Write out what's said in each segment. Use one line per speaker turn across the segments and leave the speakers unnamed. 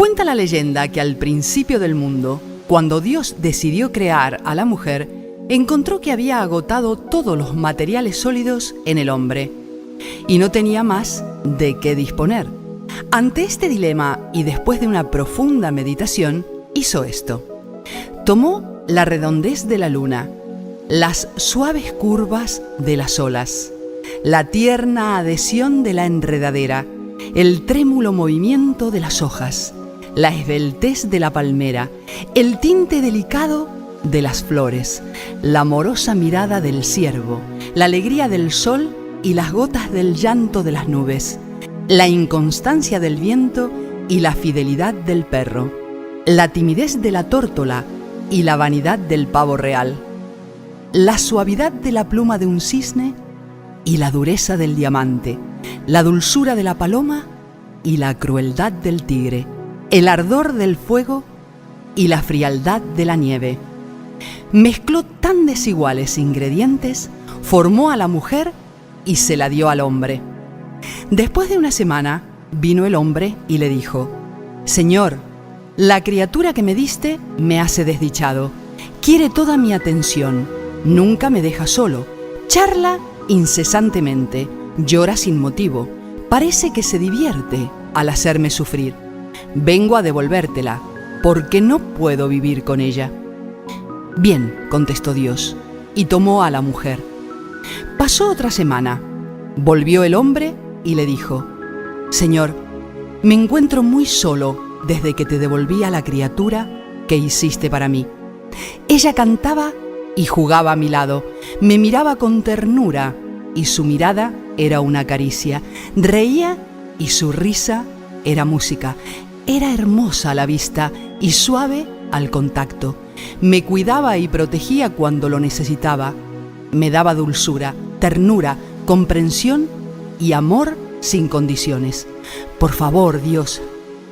Cuenta la leyenda que al principio del mundo, cuando Dios decidió crear a la mujer, encontró que había agotado todos los materiales sólidos en el hombre y no tenía más de qué disponer. Ante este dilema y después de una profunda meditación, hizo esto. Tomó la redondez de la luna, las suaves curvas de las olas, la tierna adhesión de la enredadera, el trémulo movimiento de las hojas, la esbeltez de la palmera, el tinte delicado de las flores, la amorosa mirada del ciervo, la alegría del sol y las gotas del llanto de las nubes, la inconstancia del viento y la fidelidad del perro, la timidez de la tórtola y la vanidad del pavo real, la suavidad de la pluma de un cisne y la dureza del diamante, la dulzura de la paloma y la crueldad del tigre, el ardor del fuego y la frialdad de la nieve. Mezcló tan desiguales ingredientes, formó a la mujer y se la dio al hombre. Después de una semana, vino el hombre y le dijo: «Señor, la criatura que me diste me hace desdichado. Quiere toda mi atención, nunca me deja solo, charla incesantemente, llora sin motivo, parece que se divierte al hacerme sufrir. Vengo a devolvértela, porque no puedo vivir con ella». «Bien», contestó Dios, y tomó a la mujer. Pasó otra semana. Volvió el hombre y le dijo: «Señor, me encuentro muy solo desde que te devolví a la criatura que hiciste para mí. Ella cantaba y jugaba a mi lado, me miraba con ternura y su mirada era una caricia, reía y su risa era música, era hermosa a la vista y suave al contacto, me cuidaba y protegía cuando lo necesitaba, me daba dulzura, ternura, comprensión y amor sin condiciones. Por favor, Dios,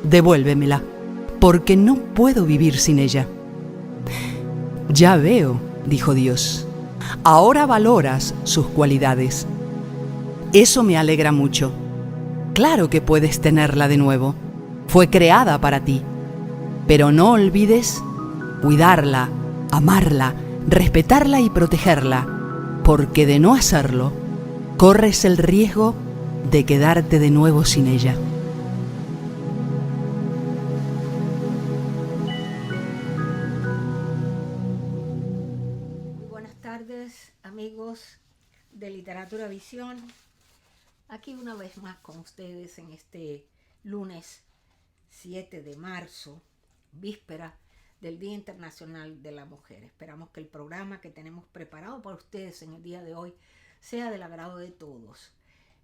devuélvemela, porque no puedo vivir sin ella». «Ya veo», dijo Dios, «ahora valoras sus cualidades. Eso me alegra mucho. Claro que puedes tenerla de nuevo. Fue creada para ti. Pero no olvides cuidarla, amarla, respetarla y protegerla, porque de no hacerlo, corres el riesgo de quedarte de nuevo sin ella».
Muy buenas tardes, amigos de Literatura Visión. Aquí una vez más con ustedes en este lunes 7 de marzo, víspera del Día Internacional de la Mujer. Esperamos que el programa que tenemos preparado para ustedes en el día de hoy sea del agrado de todos,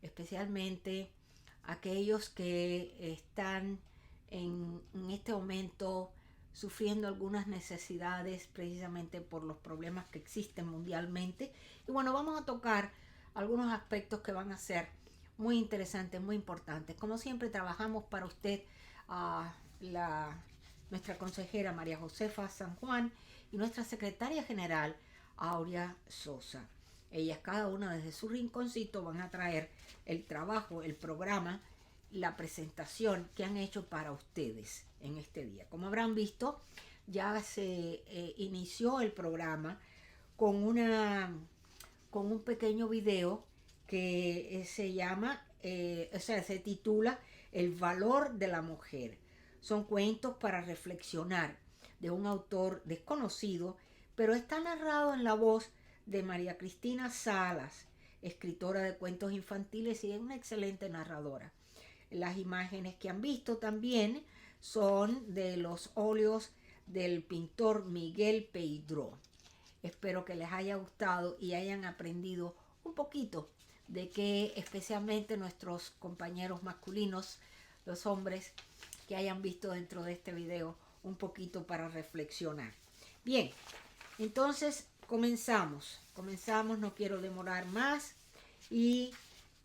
especialmente aquellos que están en este momento sufriendo algunas necesidades precisamente por los problemas que existen mundialmente. Y bueno, vamos a tocar algunos aspectos que van a ser muy interesantes, muy importantes. Como siempre, trabajamos para usted nuestra consejera María Josefa San Juan y nuestra secretaria general Aurea Sosa. Ellas, cada una desde su rinconcito, van a traer el trabajo, el programa, la presentación que han hecho para ustedes en este día. Como habrán visto, ya se inició el programa con un pequeño video que se titula El valor de la mujer. Son cuentos para reflexionar de un autor desconocido, pero está narrado en la voz de María Cristina Salas, escritora de cuentos infantiles y es una excelente narradora. Las imágenes que han visto también son de los óleos del pintor Miguel Peydró. Espero que les haya gustado y hayan aprendido un poquito de que especialmente nuestros compañeros masculinos, los hombres, que hayan visto dentro de este video un poquito para reflexionar. Bien, entonces comenzamos, no quiero demorar más y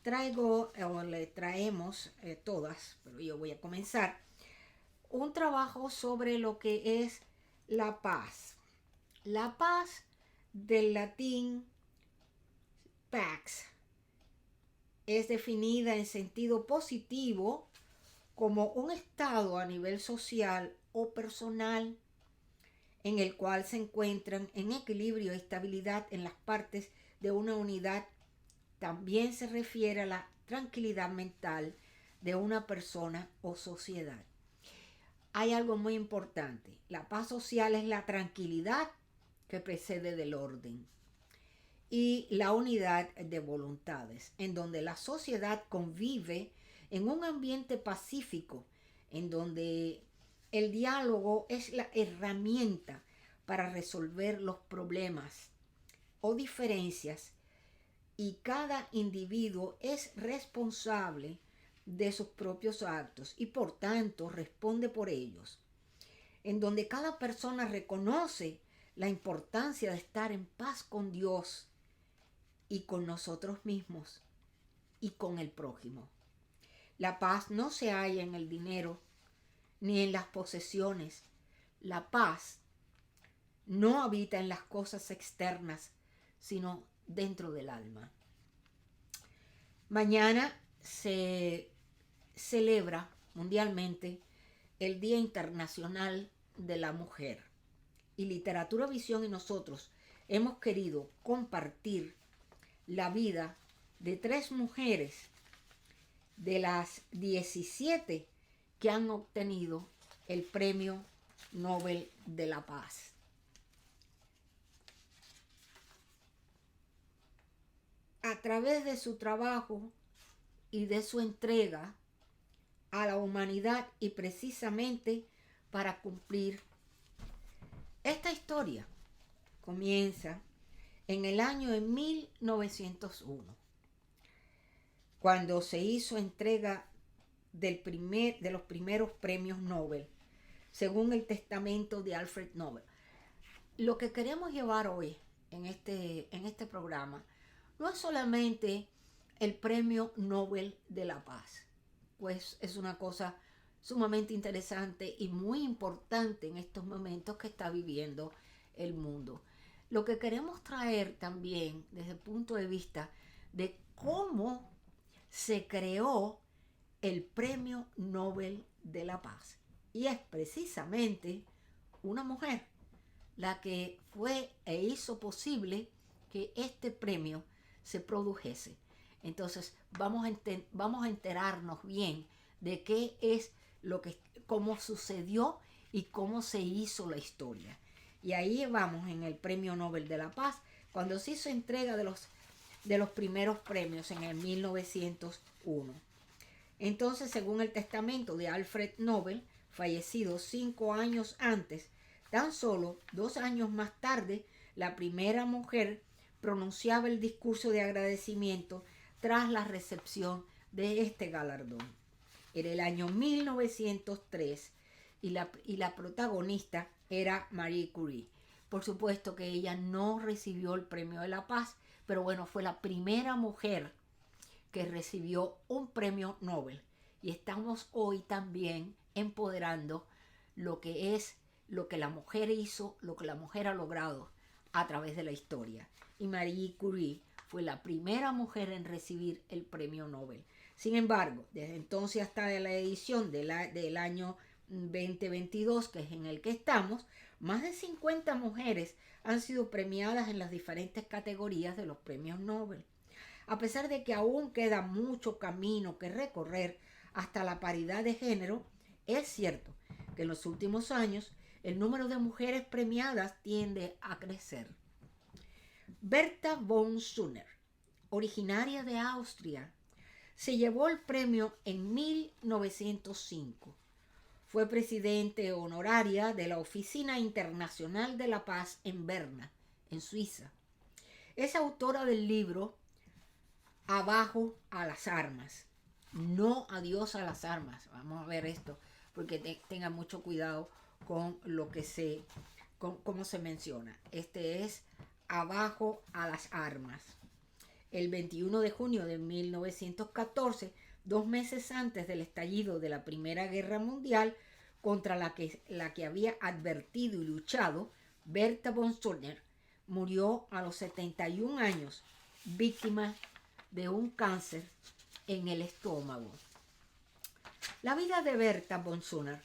le traemos todas, pero yo voy a comenzar, un trabajo sobre lo que es la paz. La paz, del latín pax, es definida en sentido positivo como un estado a nivel social o personal en el cual se encuentran en equilibrio y estabilidad en las partes de una unidad. También se refiere a la tranquilidad mental de una persona o sociedad. Hay algo muy importante. La paz social es la tranquilidad que precede del orden y la unidad de voluntades, en donde la sociedad convive en un ambiente pacífico, en donde el diálogo es la herramienta para resolver los problemas o diferencias y cada individuo es responsable de sus propios actos y por tanto responde por ellos, en donde cada persona reconoce la importancia de estar en paz con Dios y con nosotros mismos y con el prójimo. La paz no se halla en el dinero ni en las posesiones. La paz no habita en las cosas externas, sino dentro del alma. Mañana se celebra mundialmente el Día Internacional de la Mujer. Y Literatura Visión y nosotros hemos querido compartir la vida de 3 mujeres de las 17 que han obtenido el Premio Nobel de la Paz. A través de su trabajo y de su entrega a la humanidad y precisamente para cumplir esta historia, comienza en el año de 1901, cuando se hizo entrega de los primeros premios Nobel, según el testamento de Alfred Nobel. Lo que queremos llevar hoy en este programa no es solamente el Premio Nobel de la Paz, pues es una cosa sumamente interesante y muy importante en estos momentos que está viviendo el mundo. Lo que queremos traer también desde el punto de vista de cómo se creó el Premio Nobel de la Paz. Y es precisamente una mujer la que fue e hizo posible que este premio se produjese. Entonces vamos a enterarnos bien de qué es cómo sucedió y cómo se hizo la historia. Y ahí vamos en el Premio Nobel de la Paz, cuando se hizo entrega de los primeros premios en el 1901. Entonces, según el testamento de Alfred Nobel, fallecido 5 años antes, tan solo 2 años más tarde, la primera mujer pronunciaba el discurso de agradecimiento tras la recepción de este galardón. Era el año 1903 y la protagonista era Marie Curie. Por supuesto que ella no recibió el Premio de la Paz, pero bueno, fue la primera mujer que recibió un premio Nobel. Y estamos hoy también empoderando lo que la mujer hizo, lo que la mujer ha logrado a través de la historia. Y Marie Curie fue la primera mujer en recibir el premio Nobel. Sin embargo, desde entonces hasta la edición del año 2022, que es en el que estamos, más de 50 mujeres han sido premiadas en las diferentes categorías de los premios Nobel. A pesar de que aún queda mucho camino que recorrer hasta la paridad de género, es cierto que en los últimos años el número de mujeres premiadas tiende a crecer. Berta von Suner, originaria de Austria, se llevó el premio en 1905. Fue presidente honoraria de la Oficina Internacional de la Paz en Berna, en Suiza. Es autora del libro Abajo a las armas. No adiós a las armas. Vamos a ver esto, porque tengan mucho cuidado con cómo se menciona. Este es Abajo a las armas. El 21 de junio de 1914, 2 meses antes del estallido de la Primera Guerra Mundial, contra la que había advertido y luchado, Berta von Suner murió a los 71 años, víctima de un cáncer en el estómago. La vida de Berta von Suner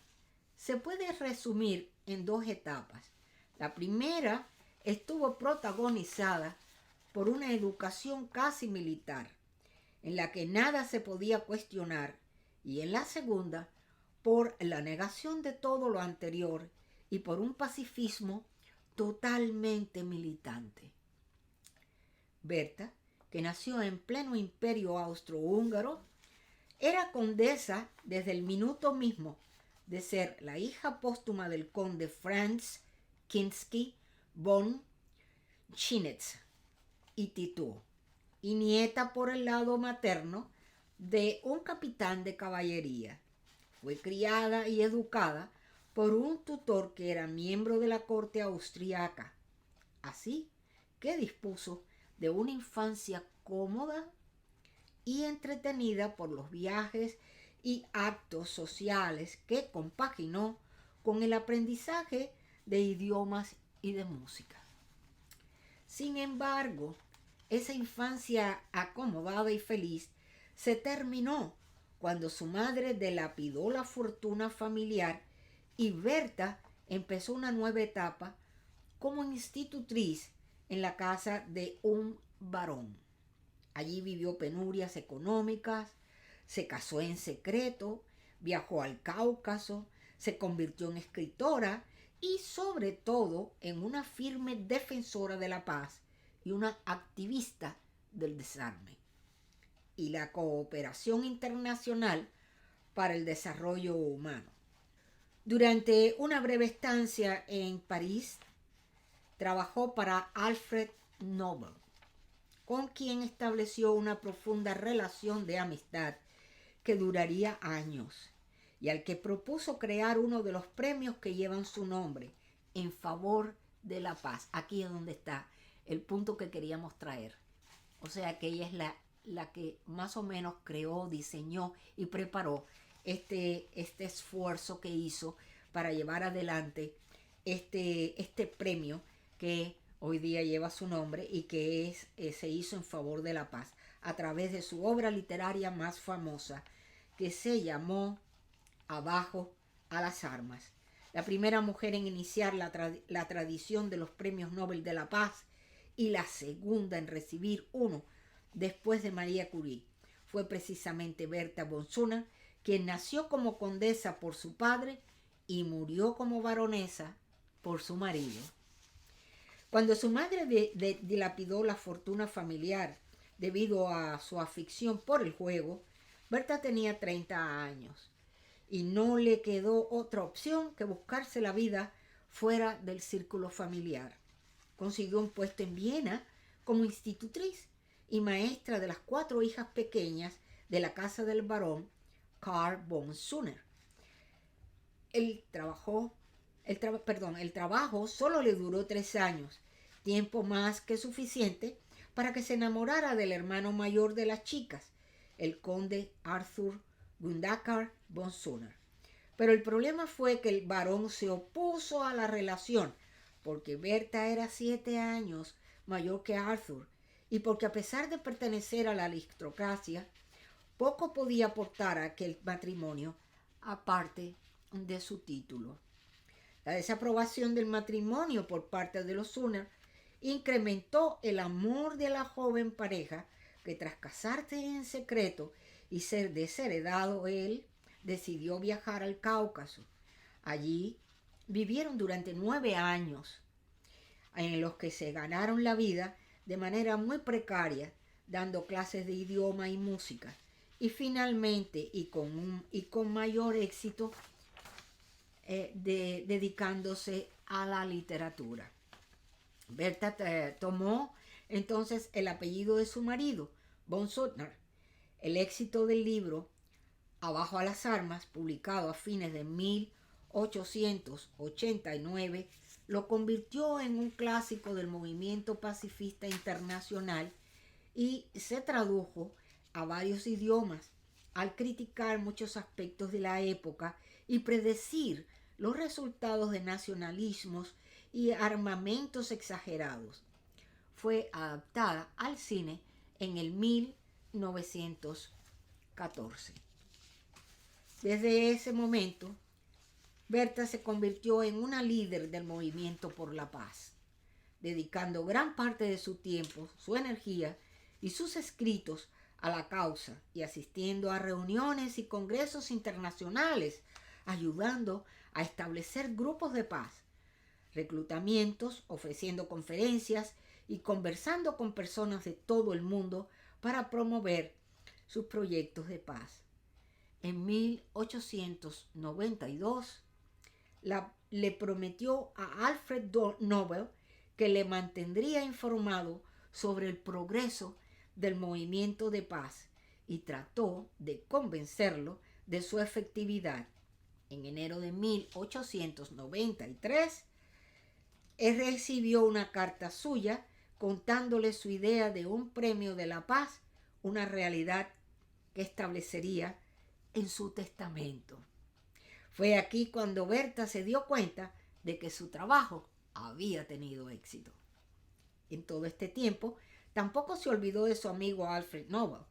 se puede resumir en dos etapas. La primera estuvo protagonizada por una educación casi militar, en la que nada se podía cuestionar, y en la segunda, por la negación de todo lo anterior y por un pacifismo totalmente militante. Berta, que nació en pleno imperio austrohúngaro, era condesa desde el minuto mismo de ser la hija póstuma del conde Franz Kinsky von Chinitz y Titú, y nieta por el lado materno de un capitán de caballería. Fue criada y educada por un tutor que era miembro de la corte austriaca, así que dispuso de una infancia cómoda y entretenida por los viajes y actos sociales que compaginó con el aprendizaje de idiomas y de música. Sin embargo, esa infancia acomodada y feliz se terminó cuando su madre dilapidó la fortuna familiar y Berta empezó una nueva etapa como institutriz en la casa de un varón. Allí vivió penurias económicas, se casó en secreto, viajó al Cáucaso, se convirtió en escritora y sobre todo en una firme defensora de la paz y una activista del desarme y la cooperación internacional para el desarrollo humano. Durante una breve estancia en París, trabajó para Alfred Nobel, con quien estableció una profunda relación de amistad que duraría años y al que propuso crear uno de los premios que llevan su nombre en favor de la paz. Aquí es donde está el punto que queríamos traer. O sea que ella es la que más o menos creó, diseñó y preparó este esfuerzo que hizo para llevar adelante este premio que hoy día lleva su nombre y que se hizo en favor de la paz a través de su obra literaria más famosa, que se llamó Abajo a las armas. La primera mujer en iniciar la tradición de los premios Nobel de la Paz y la segunda en recibir uno después de María Curie. Fue precisamente Berta von Suner, quien nació como condesa por su padre y murió como baronesa por su marido. Cuando su madre dilapidó la fortuna familiar debido a su afición por el juego, Berta tenía 30 años y no le quedó otra opción que buscarse la vida fuera del círculo familiar. Consiguió un puesto en Viena como institutriz y maestra de las 4 hijas pequeñas de la casa del barón Karl von Suner. El trabajo solo le duró 3 años, tiempo más que suficiente para que se enamorara del hermano mayor de las chicas, el conde Arthur Gundaker von Suner. Pero el problema fue que el varón se opuso a la relación, porque Berta era 7 años mayor que Arthur, y porque a pesar de pertenecer a la aristocracia, poco podía aportar a aquel matrimonio aparte de su título. La desaprobación del matrimonio por parte de los Suner incrementó el amor de la joven pareja, que tras casarse en secreto y ser desheredado, él decidió viajar al Cáucaso. Allí vivieron durante 9 años, en los que se ganaron la vida de manera muy precaria, dando clases de idioma y música, y finalmente, y con mayor éxito, dedicándose a la literatura. Berta tomó entonces el apellido de su marido, von Suner. El éxito del libro Abajo a las armas, publicado a fines de 1889, lo convirtió en un clásico del movimiento pacifista internacional y se tradujo a varios idiomas al criticar muchos aspectos de la época y predecir los resultados de nacionalismos y armamentos exagerados. Fue adaptada al cine en el 1914. Desde ese momento, Berta se convirtió en una líder del movimiento por la paz, dedicando gran parte de su tiempo, su energía y sus escritos a la causa y asistiendo a reuniones y congresos internacionales, ayudando a establecer grupos de paz, reclutamientos, ofreciendo conferencias y conversando con personas de todo el mundo para promover sus proyectos de paz. En 1892, le prometió a Alfred Nobel que le mantendría informado sobre el progreso del movimiento de paz y trató de convencerlo de su efectividad. En enero de 1893, él recibió una carta suya contándole su idea de un premio de la paz, una realidad que establecería en su testamento. Fue aquí cuando Berta se dio cuenta de que su trabajo había tenido éxito. En todo este tiempo, tampoco se olvidó de su amigo Alfred Nobel,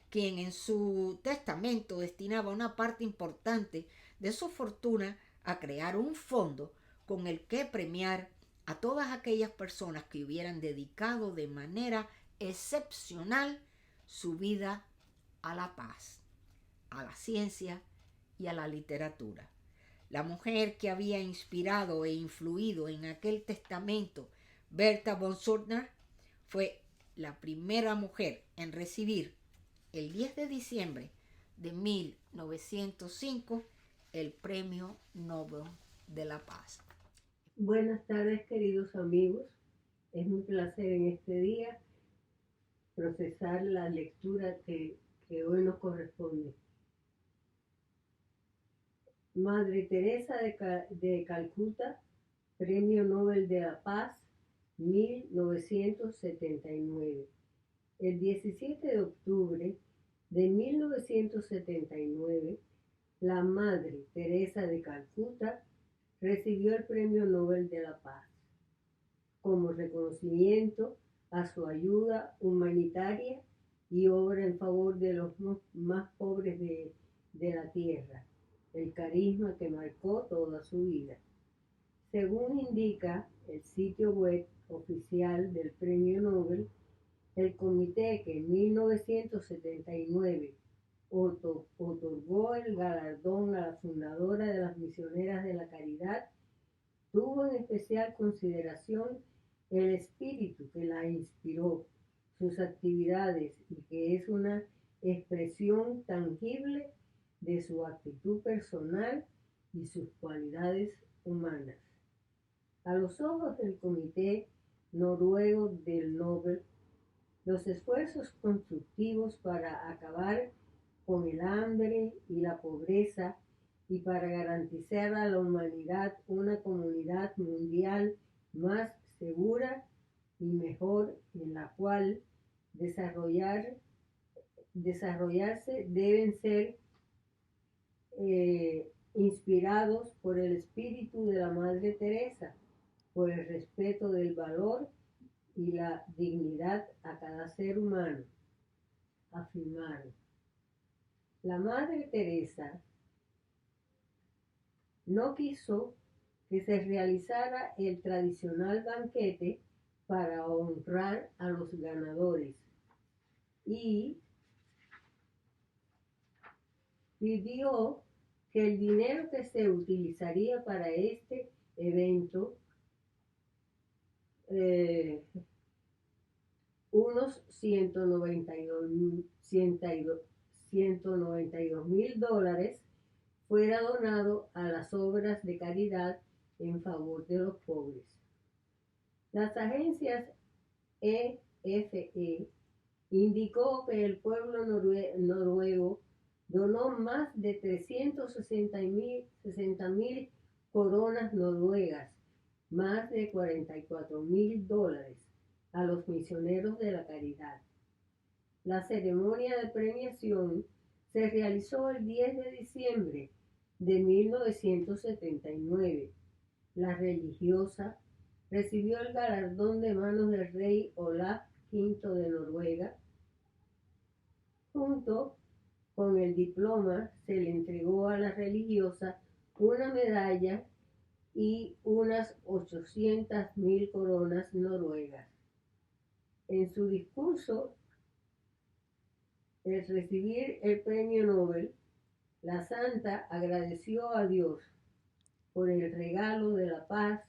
quien en su testamento destinaba una parte importante de su fortuna a crear un fondo con el que premiar a todas aquellas personas que hubieran dedicado de manera excepcional su vida a la paz, a la ciencia y a la literatura. La mujer que había inspirado e influido en aquel testamento, Berta von Suttner, fue la primera mujer en recibir el 10 de diciembre de 1905 el Premio Nobel de la Paz.
Buenas tardes, queridos amigos. Es un placer en este día procesar la lectura que hoy nos corresponde. Madre Teresa de Calcuta, Premio Nobel de la Paz, 1979. El 17 de octubre de 1979, la Madre Teresa de Calcuta recibió el Premio Nobel de la Paz como reconocimiento a su ayuda humanitaria y obra en favor de los más pobres de la tierra, el carisma que marcó toda su vida. Según indica el sitio web oficial del Premio Nobel, el comité que en 1979 otorgó el galardón a la fundadora de las Misioneras de la Caridad tuvo en especial consideración el espíritu que la inspiró, sus actividades y que es una expresión tangible de su actitud personal y sus cualidades humanas. A los ojos del Comité Noruego del Nobel, los esfuerzos constructivos para acabar con el hambre y la pobreza y para garantizar a la humanidad una comunidad mundial más segura y mejor en la cual desarrollarse deben ser inspirados por el espíritu de la Madre Teresa, por el respeto del valor y la dignidad a cada ser humano. Afirmaron: la Madre Teresa no quiso que se realizara el tradicional banquete para honrar a los ganadores y pidió que el dinero que se utilizaría para este evento, unos $192,000, fuera donado a las obras de caridad en favor de los pobres. Las agencias EFE indicó que el pueblo noruego donó más de 360,000 coronas noruegas, más de $44,000, a los misioneros de la caridad. La ceremonia de premiación se realizó el 10 de diciembre de 1979. La religiosa recibió el galardón de manos del rey Olaf V de Noruega, junto Con el diploma se le entregó a la religiosa una medalla y unas 800.000 coronas noruegas. En su discurso, al recibir el premio Nobel, la santa agradeció a Dios por el regalo de la paz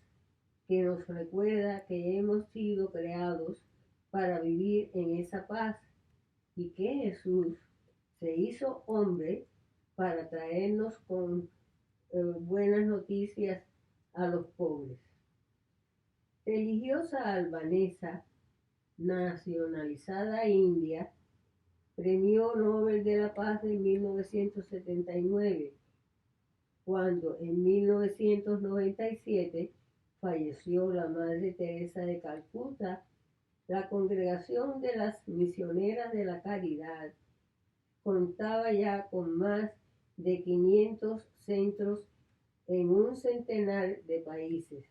que nos recuerda que hemos sido creados para vivir en esa paz y que Jesús se hizo hombre para traernos con buenas noticias a los pobres. Religiosa albanesa nacionalizada india, Premio Nobel de la Paz de 1979, cuando en 1997 falleció la Madre Teresa de Calcuta. La Congregación de las Misioneras de la Caridad contaba ya con más de 500 centros en un centenar de países,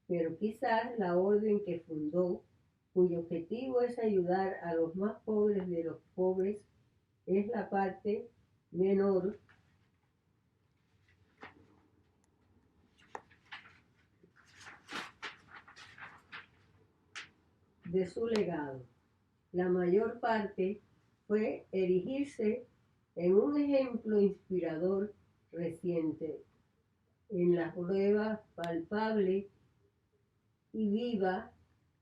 pero quizás la orden que fundó, cuyo objetivo es ayudar a los más pobres de los pobres, es la parte menor de su legado. La mayor parte fue erigirse en un ejemplo inspirador reciente, en la prueba palpable y viva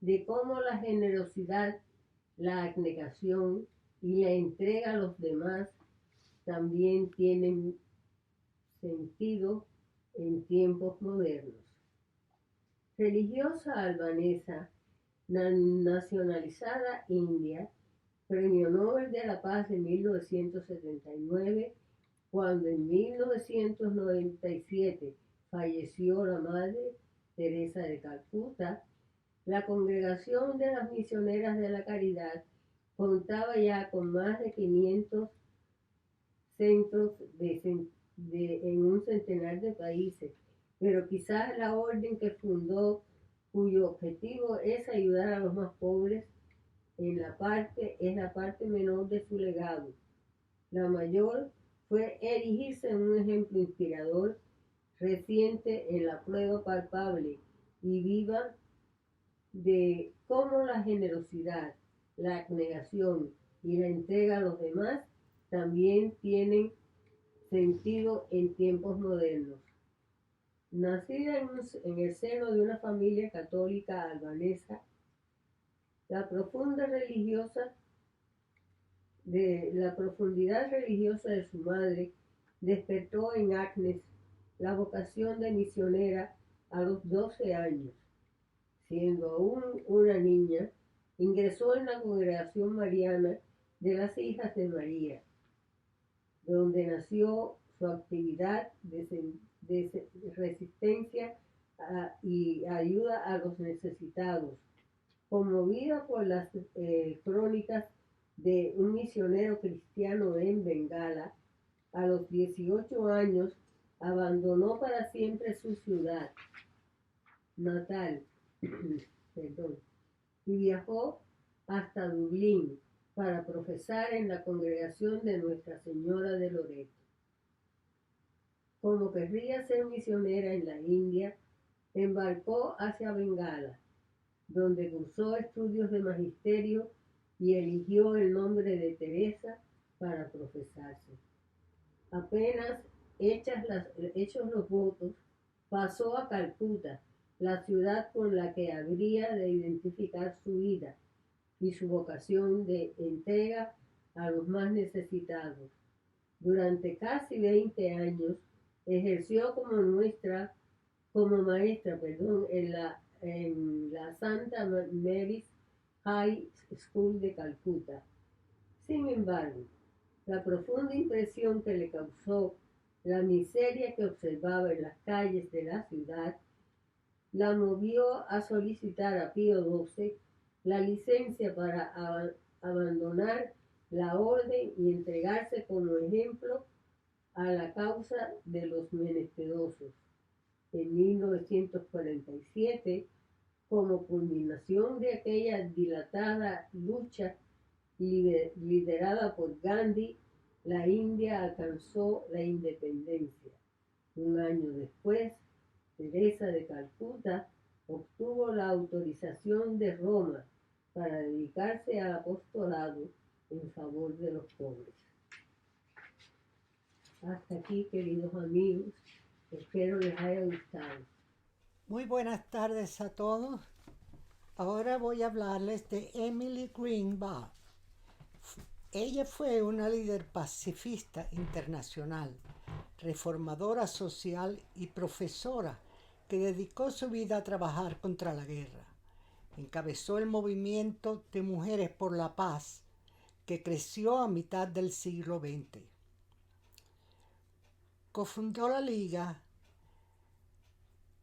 de cómo la generosidad, la abnegación y la entrega a los demás también tienen sentido en tiempos modernos. Religiosa albanesa nacionalizada india, Premio Nobel de la Paz de 1979, cuando en 1997 falleció la Madre Teresa de Calcuta. La Congregación de las Misioneras de la Caridad contaba ya con más de 500 centros en un centenar de países, pero quizás la orden que fundó, cuyo objetivo es ayudar a los más pobres, es la parte menor de su legado. La mayor fue erigirse en un ejemplo inspirador reciente en la prueba palpable y viva de cómo la generosidad, la abnegación y la entrega a los demás también tienen sentido en tiempos modernos. Nacida en el seno de una familia católica albanesa, la profundidad religiosa de su madre despertó en Agnes la vocación de misionera a los 12 años. Siendo aún una niña, ingresó en la Congregación Mariana de las Hijas de María, donde nació su actividad de resistencia y ayuda a los necesitados. Conmovida por las crónicas de un misionero cristiano en Bengala, a los 18 años abandonó para siempre su ciudad natal y viajó hasta Dublín para profesar en la congregación de Nuestra Señora de Loreto. Como querría ser misionera en la India, embarcó hacia Bengala, donde cursó estudios de magisterio y eligió el nombre de Teresa para profesarse. Apenas hechos los votos, pasó a Calcuta, la ciudad con la que habría de identificar su vida y su vocación de entrega a los más necesitados. Durante casi 20 años ejerció como maestra en la Santa Mary's High School de Calcuta. Sin embargo, la profunda impresión que le causó la miseria que observaba en las calles de la ciudad la movió a solicitar a Pío XII la licencia para abandonar la orden y entregarse como ejemplo a la causa de los menesterosos. En 1947, como culminación de aquella dilatada lucha liderada por Gandhi la India alcanzó la independencia. Un año después, Teresa de Calcuta obtuvo la autorización de Roma para dedicarse al apostolado en favor de los pobres. Hasta aquí, queridos amigos, espero les haya gustado.
Muy buenas tardes a todos. Ahora voy a hablarles de Emily Greenbaugh. Ella fue una líder pacifista internacional, reformadora social y profesora que dedicó su vida a trabajar contra la guerra. Encabezó el movimiento de Mujeres por la Paz, que creció a mitad del siglo XX. Cofundó la Liga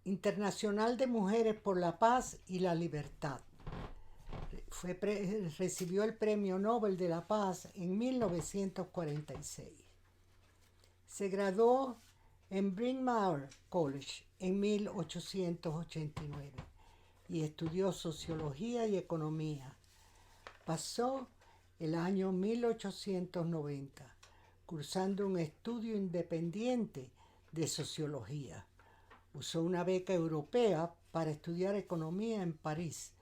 Internacional de Mujeres por la Paz y la Libertad. Recibió el Premio Nobel de la Paz en 1946. Se graduó en Bryn Mawr College en 1889 y estudió sociología y economía. Pasó el año 1890 cursando un estudio independiente de sociología. Usó una beca europea para estudiar economía en París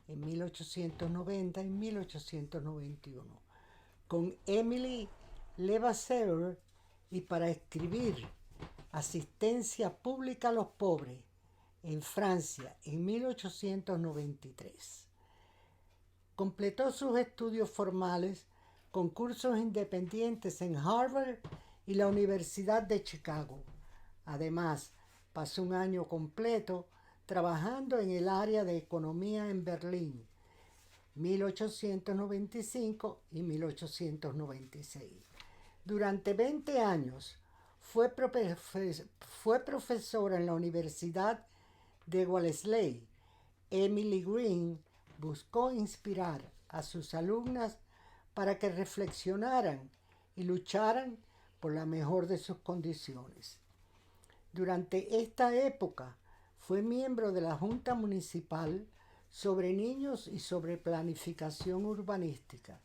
en 1890 y 1891 con Emily Levasseur y para escribir Asistencia Pública a los Pobres en Francia en 1893. Completó sus estudios formales con cursos independientes en Harvard y la Universidad de Chicago. Además, pasó un año completo trabajando en el área de economía en Berlín, 1895 y 1896. Durante 20 años fue profesora en la Universidad de Wellesley. Emily Green buscó inspirar a sus alumnas para que reflexionaran y lucharan por la mejor de sus condiciones. Durante esta época fue miembro de la Junta Municipal sobre Niños y sobre Planificación Urbanística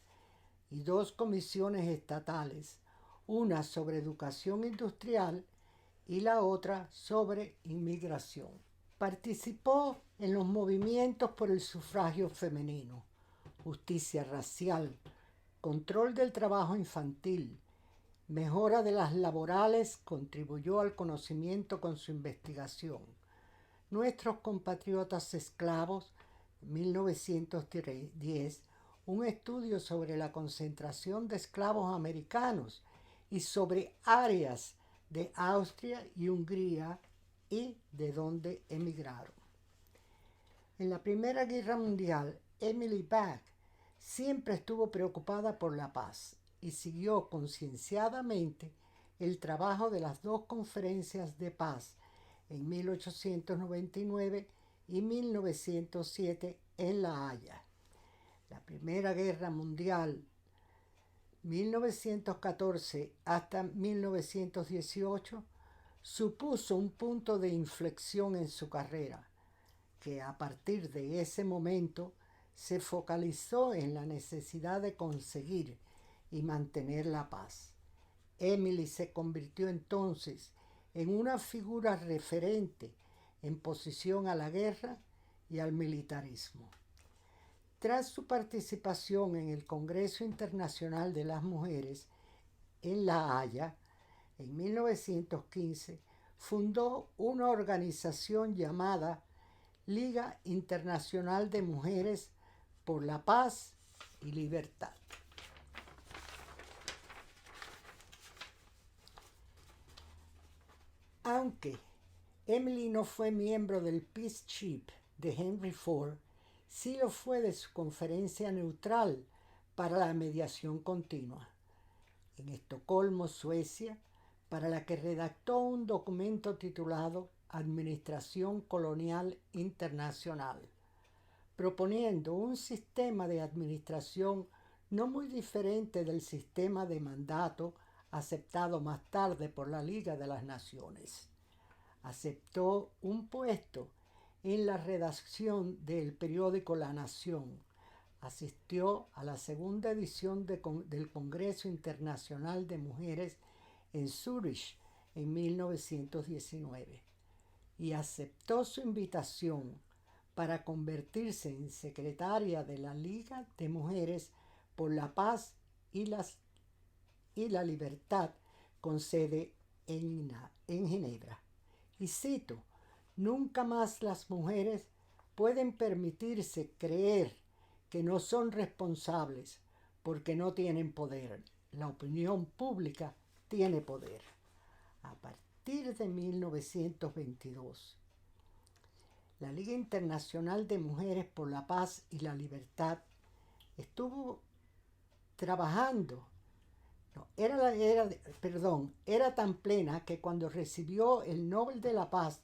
y 2 comisiones estatales, una sobre educación industrial y la otra sobre inmigración. Participó en los movimientos por el sufragio femenino, justicia racial, control del trabajo infantil, mejora de las laborales. Contribuyó al conocimiento con su investigación. Nuestros compatriotas esclavos, 1910, un estudio sobre la concentración de esclavos americanos y sobre áreas de Austria y Hungría y de dónde emigraron. En la Primera Guerra Mundial, Emily Bach siempre estuvo preocupada por la paz y siguió concienciadamente el trabajo de las 2 conferencias de paz en 1899 y 1907 en La Haya. La Primera Guerra Mundial, 1914 hasta 1918, supuso un punto de inflexión en su carrera, que a partir de ese momento se focalizó en la necesidad de conseguir y mantener la paz. Emily se convirtió entonces en una figura referente en posición a la guerra y al militarismo. Tras su participación en el Congreso Internacional de las Mujeres en La Haya, en 1915, fundó una organización llamada Liga Internacional de Mujeres por la Paz y Libertad. Aunque Emily no fue miembro del Peace Ship de Henry Ford, sí lo fue de su Conferencia Neutral para la Mediación Continua, en Estocolmo, Suecia, para la que redactó un documento titulado Administración Colonial Internacional, proponiendo un sistema de administración no muy diferente del sistema de mandato aceptado más tarde por la Liga de las Naciones. Aceptó un puesto en la redacción del periódico La Nación, asistió a la segunda edición del Congreso Internacional de Mujeres en Zúrich en 1919 y aceptó su invitación para convertirse en secretaria de la Liga de Mujeres por la Paz y la Libertad, con sede en Ginebra. Y cito: nunca más las mujeres pueden permitirse creer que no son responsables porque no tienen poder. La opinión pública tiene poder. A partir de 1922, la Liga Internacional de Mujeres por la Paz y la Libertad estuvo trabajando. Era tan plena que cuando recibió el Nobel de la Paz,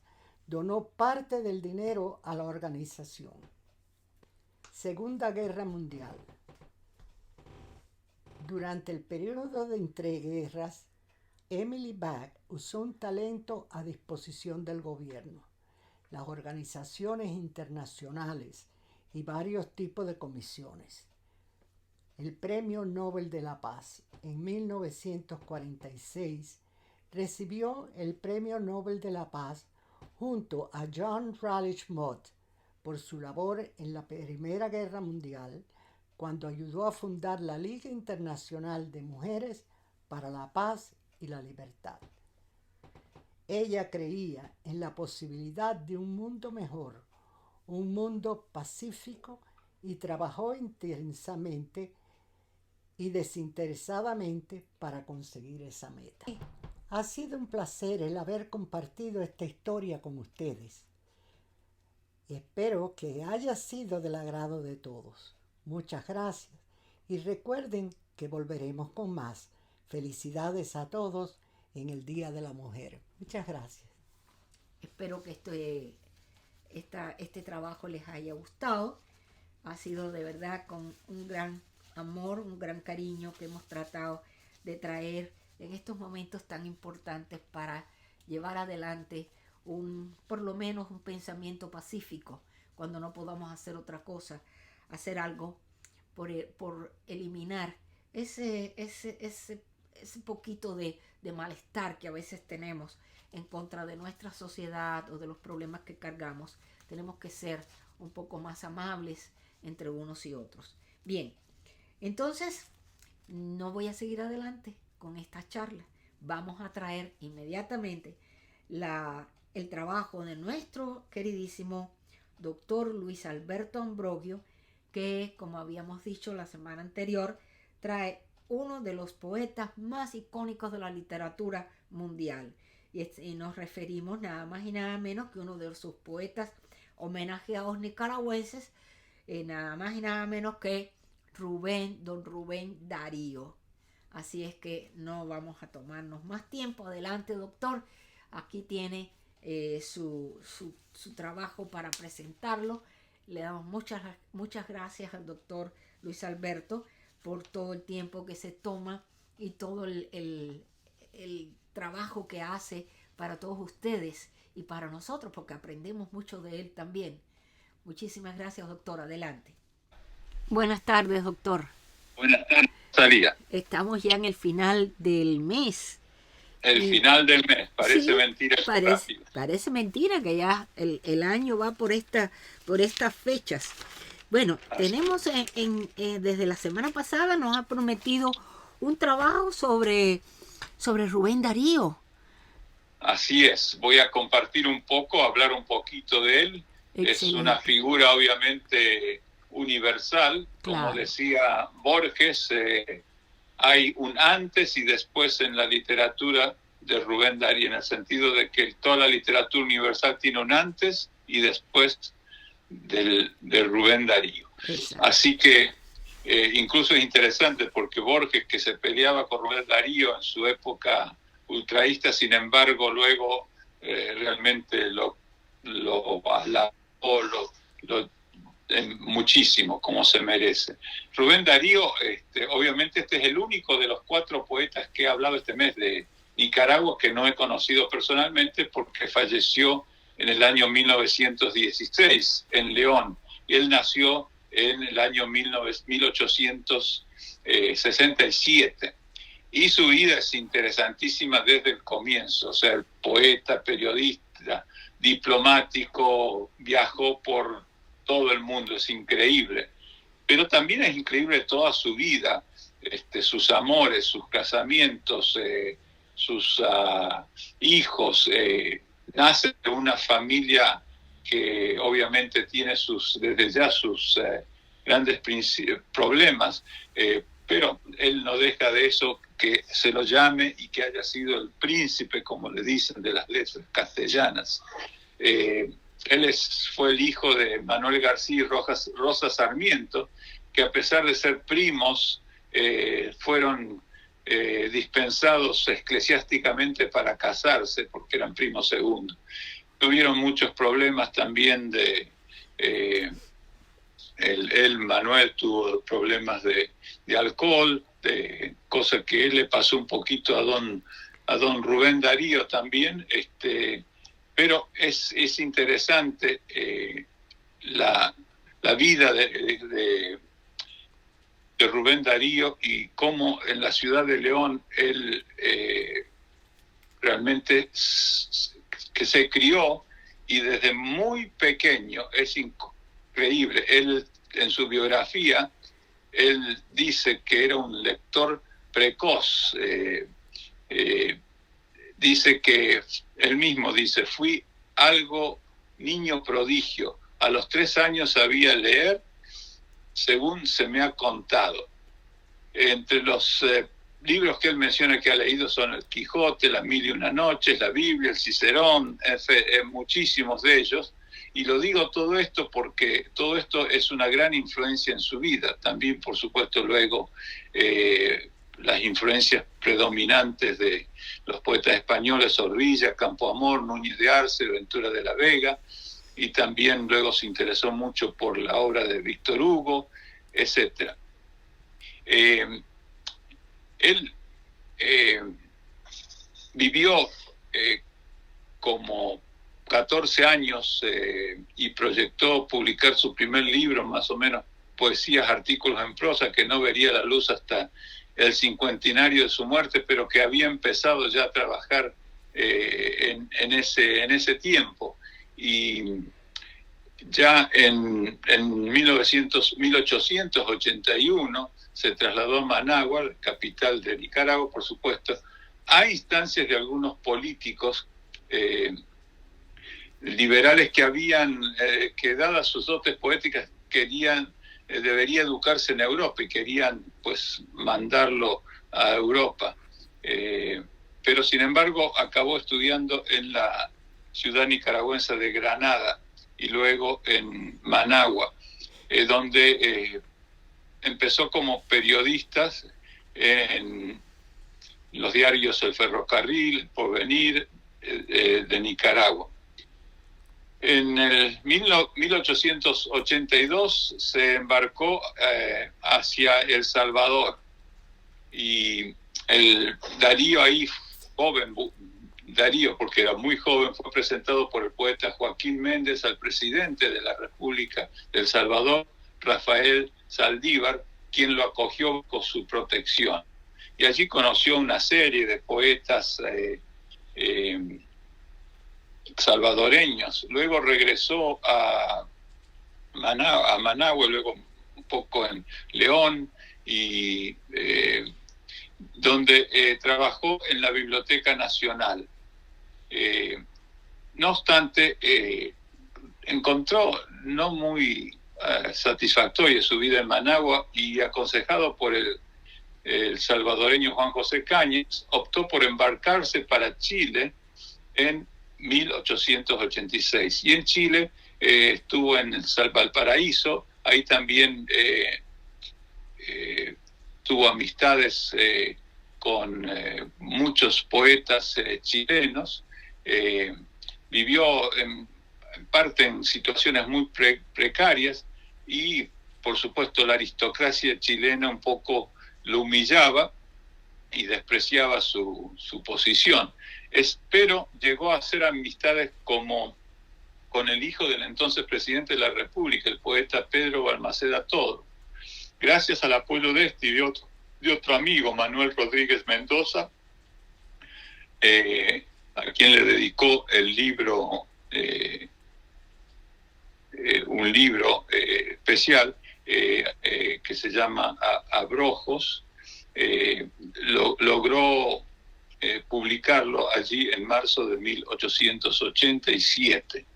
donó parte del dinero a la organización. Segunda Guerra Mundial. Durante el periodo de entreguerras, Emily Bach usó un talento a disposición del gobierno, las organizaciones internacionales y varios tipos de comisiones. El Premio Nobel de la Paz en 1946 recibió el Premio Nobel de la Paz junto a John Rutledge Mott por su labor en la Primera Guerra Mundial, cuando ayudó a fundar la Liga Internacional de Mujeres para la Paz y la Libertad. Ella creía en la posibilidad de un mundo mejor, un mundo pacífico, y trabajó intensamente y desinteresadamente para conseguir esa meta. Ha sido un placer el haber compartido esta historia con ustedes. Espero que haya sido del agrado de todos. Muchas gracias y recuerden que volveremos con más. Felicidades a todos en el Día de la Mujer. Muchas gracias.
Espero que este trabajo les haya gustado. Ha sido de verdad con un gran amor, un gran cariño que hemos tratado de traer en estos momentos tan importantes para llevar adelante por lo menos un pensamiento pacífico, cuando no podamos hacer otra cosa, hacer algo por eliminar ese poquito de malestar que a veces tenemos en contra de nuestra sociedad o de los problemas que cargamos. Tenemos que ser un poco más amables entre unos y otros. Bien, entonces no voy a seguir adelante con esta charla. Vamos a traer inmediatamente el trabajo de nuestro queridísimo doctor Luis Alberto Ambrogio, que, como habíamos dicho la semana anterior, trae uno de los poetas más icónicos de la literatura mundial. Y nos referimos nada más y nada menos que uno de sus poetas homenajeados nicaragüenses, nada más y nada menos que don Rubén Darío. Así es que no vamos a tomarnos más tiempo. Adelante, doctor. Aquí tiene su trabajo para presentarlo. Le damos muchas gracias al doctor Luis Alberto por todo el tiempo que se toma y todo el trabajo que hace para todos ustedes y para nosotros, porque aprendemos mucho de él también. Muchísimas gracias, doctor. Adelante. Buenas tardes, doctor.
Buenas tardes, Rosalía.
Estamos ya en el final del mes.
Final del mes, parece mentira.
Parece mentira que ya el año va por estas fechas. Bueno, tenemos desde la semana pasada nos ha prometido un trabajo sobre Rubén Darío.
Así es, voy a compartir un poco, hablar un poquito de él. Excelente. Es una figura obviamente universal, como decía Borges, hay un antes y después en la literatura de Rubén Darío, en el sentido de que toda la literatura universal tiene un antes y después de Rubén Darío.
Exacto.
Así que incluso es interesante porque Borges, que se peleaba con Rubén Darío en su época ultraísta, sin embargo luego realmente lo muchísimo, como se merece. Rubén Darío, obviamente este es el único de los 4 poetas que he hablado este mes de Nicaragua que no he conocido personalmente, porque falleció en el año 1916 en León. Él nació en el año 1867. Y su vida es interesantísima desde el comienzo. O sea, el poeta, periodista, diplomático, viajó por todo el mundo, es increíble. Pero también es increíble toda su vida, sus amores, sus casamientos, sus hijos. Nace de una familia que obviamente tiene desde ya sus grandes problemas, pero él no deja de eso que se lo llame y que haya sido el príncipe, como le dicen, de las letras castellanas. Él fue el hijo de Manuel García y Rosa Sarmiento, que a pesar de ser primos, fueron dispensados eclesiásticamente para casarse, porque eran primos segundos. Tuvieron muchos problemas también Manuel tuvo problemas de alcohol, cosa que él le pasó un poquito a don Rubén Darío también, pero es interesante la vida de Rubén Darío y cómo en la ciudad de León él realmente que se crió, y desde muy pequeño, es increíble. Él, en su biografía, él dice que era un lector precoz. Dice que, él mismo dice, fui algo niño prodigio. A los 3 años sabía leer, según se me ha contado. Entre los libros que él menciona que ha leído son El Quijote, Las Mil y Una Noches, la Biblia, el Cicerón, muchísimos de ellos. Y lo digo todo esto porque todo esto es una gran influencia en su vida. También, por supuesto, luego las influencias predominantes de los poetas españoles, Zorrilla, Campoamor, Núñez de Arce, Ventura de la Vega, y también luego se interesó mucho por la obra de Víctor Hugo, etc. Él vivió como 14 años y proyectó publicar su primer libro, más o menos poesías, artículos en prosa, que no vería la luz hasta el 50º de su muerte, pero que había empezado ya a trabajar en ese tiempo. Y ya en 1881 se trasladó a Managua, la capital de Nicaragua, por supuesto, a instancias de algunos políticos liberales que habían, que dadas sus dotes poéticas, debería educarse en Europa y querían pues mandarlo a Europa. Pero sin embargo acabó estudiando en la ciudad nicaragüense de Granada y luego en Managua, donde empezó como periodista en los diarios El Ferrocarril, El Porvenir de Nicaragua. En el 1882 se embarcó hacia El Salvador y el Darío ahí, joven Darío, porque era muy joven, fue presentado por el poeta Joaquín Méndez al presidente de la República de El Salvador, Rafael Saldívar, quien lo acogió con su protección. Y allí conoció una serie de poetas salvadoreños. Luego regresó a Managua, luego un poco en León, y donde trabajó en la Biblioteca Nacional. No obstante, encontró no muy satisfactoria su vida en Managua y, aconsejado por el salvadoreño Juan José Cáñez, optó por embarcarse para Chile en 1886. Y en Chile estuvo en Valparaíso, ahí también tuvo amistades con muchos poetas chilenos, vivió en parte en situaciones muy precarias y, por supuesto, la aristocracia chilena un poco lo humillaba y despreciaba su posición. Pero llegó a hacer amistades como con el hijo del entonces presidente de la República, el poeta Pedro Balmaceda Toro. Gracias al apoyo de este y de otro amigo, Manuel Rodríguez Mendoza, a quien le dedicó el libro, un libro especial que se llama Abrojos, logró publicarlo allí en marzo de 1887.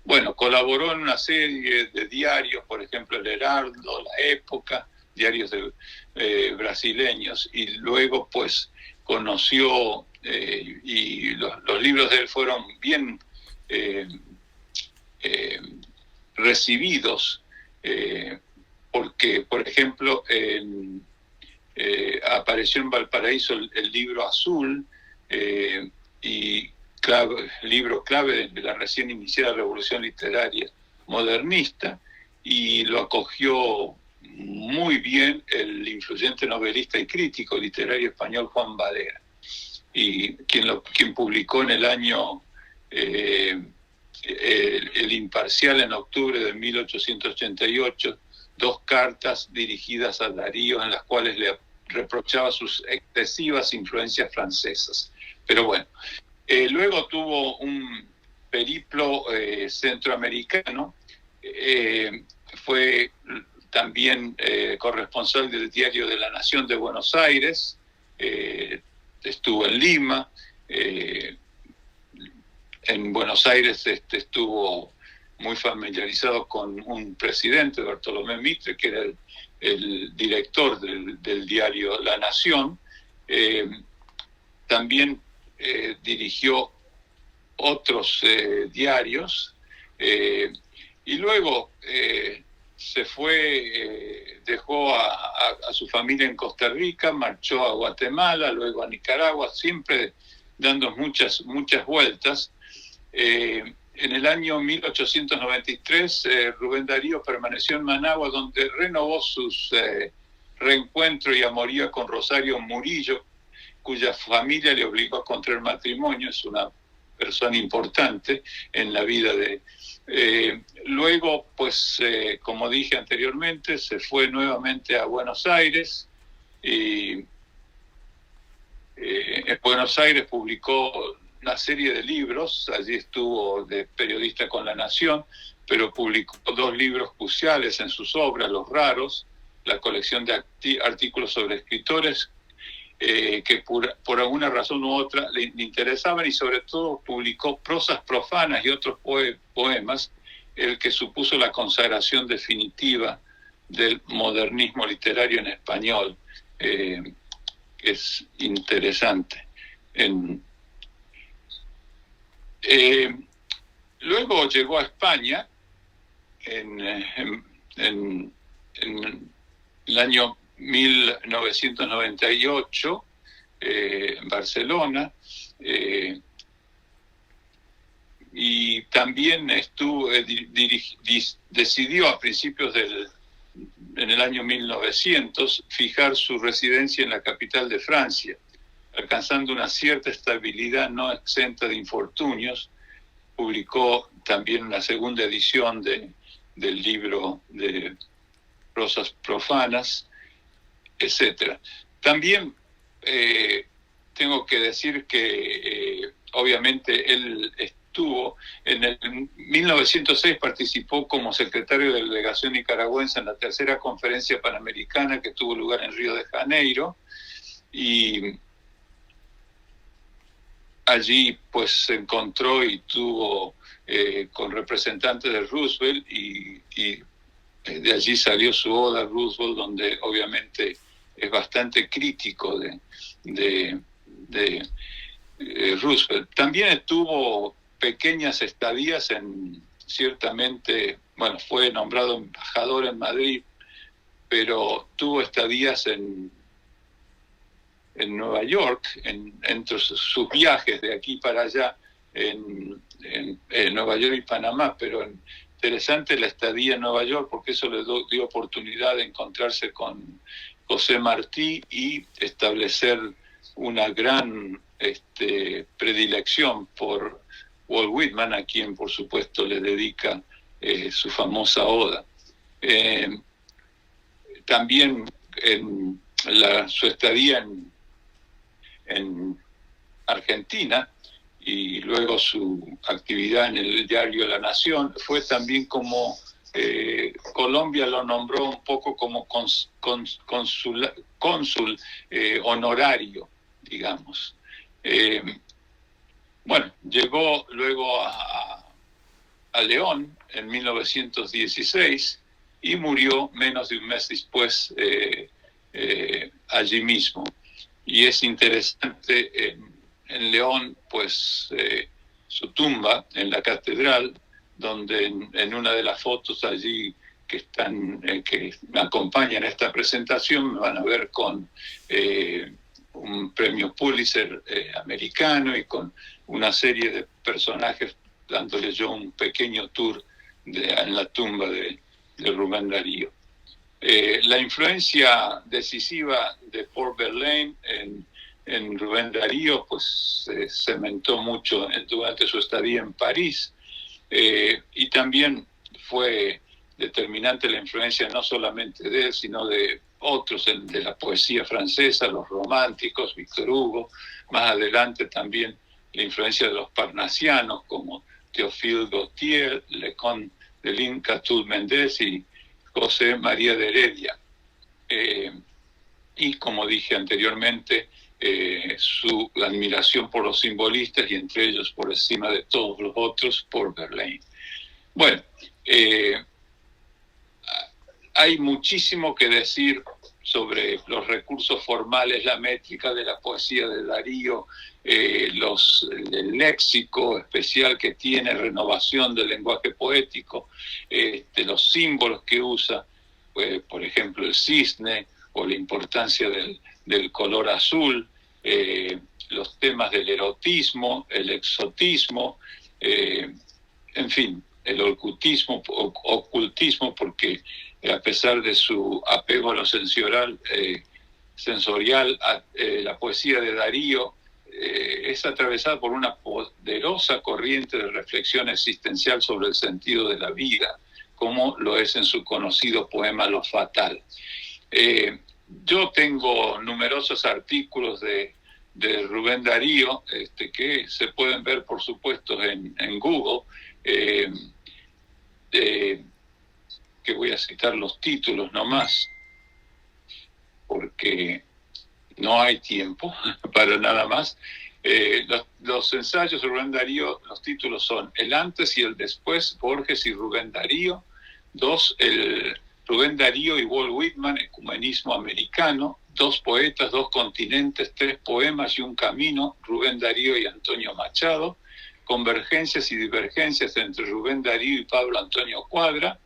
Bueno, colaboró en una serie de diarios, por ejemplo El Heraldo, La Época, diarios brasileños, y luego pues conoció, y los libros de él fueron bien recibidos, porque, por ejemplo, apareció en Valparaíso el libro Azul, y libro clave de la recién iniciada revolución literaria modernista, y lo acogió muy bien el influyente novelista y crítico literario español Juan Badera, y quien publicó en el año el Imparcial en octubre de 1888 2 cartas dirigidas a Darío en las cuales le reprochaba sus excesivas influencias francesas. Pero bueno, luego tuvo un periplo centroamericano, fue también corresponsal del Diario de la Nación de Buenos Aires, estuvo en Lima, en Buenos Aires estuvo muy familiarizado con un presidente, Bartolomé Mitre, que era el director del diario La Nación. También dirigió otros diarios, y luego se fue, dejó a su familia en Costa Rica, marchó a Guatemala, luego a Nicaragua, siempre dando muchas vueltas. En el año 1893, Rubén Darío permaneció en Managua, donde renovó sus reencuentro y amorío con Rosario Murillo, cuya familia le obligó a contraer matrimonio. Es una persona importante en la vida de... luego, pues, como dije anteriormente, se fue nuevamente a Buenos Aires, y en Buenos Aires publicó una serie de libros. Allí estuvo de periodista con La Nación, pero publicó 2 libros cruciales en sus obras: Los Raros, la colección de artículos sobre escritores que por alguna razón u otra le interesaban, y sobre todo publicó Prosas profanas y otros poemas, el que supuso la consagración definitiva del modernismo literario en español, que es interesante. Luego llegó a España en el año 1998, en Barcelona, y también decidió a principios en el año 1900 fijar su residencia en la capital de Francia, alcanzando una cierta estabilidad no exenta de infortunios. Publicó también una segunda edición del libro de Prosas profanas, etc. También tengo que decir que obviamente él estuvo en el 1906, participó como secretario de delegación nicaragüense en la tercera conferencia panamericana que tuvo lugar en Río de Janeiro, y allí pues se encontró y tuvo con representantes de Roosevelt, y de allí salió su oda a Roosevelt, donde obviamente es bastante crítico de Roosevelt. También estuvo pequeñas estadías ciertamente, bueno, fue nombrado embajador en Madrid, pero tuvo estadías en Nueva York, entre sus viajes de aquí para allá, en Nueva York y Panamá. Pero interesante la estadía en Nueva York, porque eso le dio oportunidad de encontrarse con José Martí y establecer una gran predilección por Walt Whitman, a quien por supuesto le dedica su famosa oda. También en su estadía en Argentina y luego su actividad en el diario La Nación, fue también como Colombia lo nombró un poco como cónsul honorario, digamos. Bueno, llegó luego a León en 1916 y murió menos de un mes después allí mismo. Y es interesante en León, pues su tumba en la catedral, donde en una de las fotos allí que me acompañan a esta presentación, me van a ver con un premio Pulitzer americano y con una serie de personajes, dándole yo un pequeño tour en la tumba de Rubén Darío. La influencia decisiva de Paul Verlaine en Rubén Darío pues se cementó mucho durante su estadía en París, y también fue determinante la influencia no solamente de él, sino de otros de la poesía francesa, los románticos, Victor Hugo, más adelante también la influencia de los parnasianos como Théophile Gautier, Leconte de Linca, Méndez y José María de Heredia. Y como dije anteriormente, su admiración por los simbolistas y entre ellos por encima de todos los otros por Verlaine. Bueno, hay muchísimo que decir sobre los recursos formales, la métrica de la poesía de Darío, el léxico especial que tiene, renovación del lenguaje poético, los símbolos que usa, por ejemplo el cisne o la importancia del color azul, los temas del erotismo, el exotismo, en fin, el ocultismo, porque a pesar de su apego a lo sensorial, la poesía de Darío es atravesada por una poderosa corriente de reflexión existencial sobre el sentido de la vida, como lo es en su conocido poema Lo Fatal. Yo tengo numerosos artículos de Rubén Darío que se pueden ver, por supuesto, en Google, que voy a citar los títulos nomás, porque no hay tiempo para nada más. Los ensayos de Rubén Darío, los títulos son El antes y el después, Borges y Rubén Darío. 2, el Rubén Darío y Walt Whitman, ecumenismo americano. 2 poetas, 2 continentes, 3 poemas y un camino, Rubén Darío y Antonio Machado. Convergencias y divergencias entre Rubén Darío y Pablo Antonio Cuadra.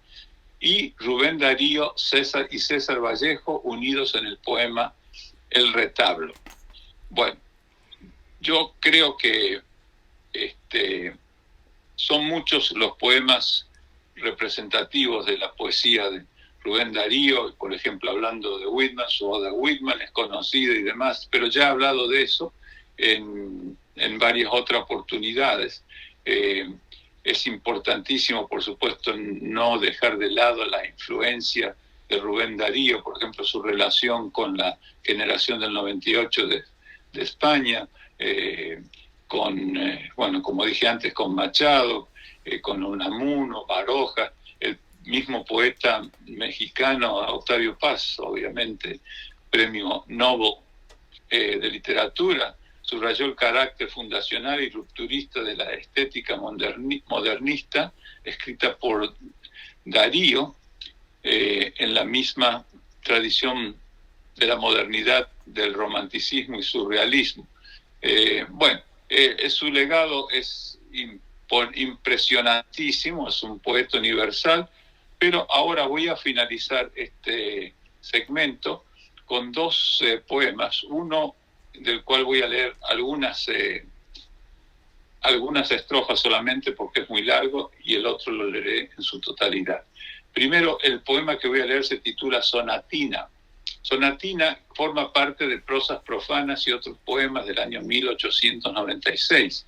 Y Rubén Darío y César Vallejo, unidos en el poema El Retablo. Bueno, yo creo que son muchos los poemas representativos de la poesía de Rubén Darío, por ejemplo, hablando de Whitman, su oda a Whitman es conocida y demás, pero ya he hablado de eso en varias otras oportunidades. Es importantísimo, por supuesto, no dejar de lado la influencia de Rubén Darío, por ejemplo, su relación con la generación del 98 de España, bueno, como dije antes, con Machado, con Unamuno, Baroja, el mismo poeta mexicano Octavio Paz, obviamente, premio Nobel de literatura, subrayó el carácter fundacional y rupturista de la estética modernista escrita por Darío, en la misma tradición de la modernidad, del romanticismo y surrealismo. Su legado es impresionantísimo, es un poeta universal, pero ahora voy a finalizar este segmento con 2 poemas, uno del cual voy a leer algunas estrofas solamente porque es muy largo, y el otro lo leeré en su totalidad. Primero, el poema que voy a leer se titula Sonatina. Sonatina forma parte de Prosas Profanas y otros poemas del año 1896.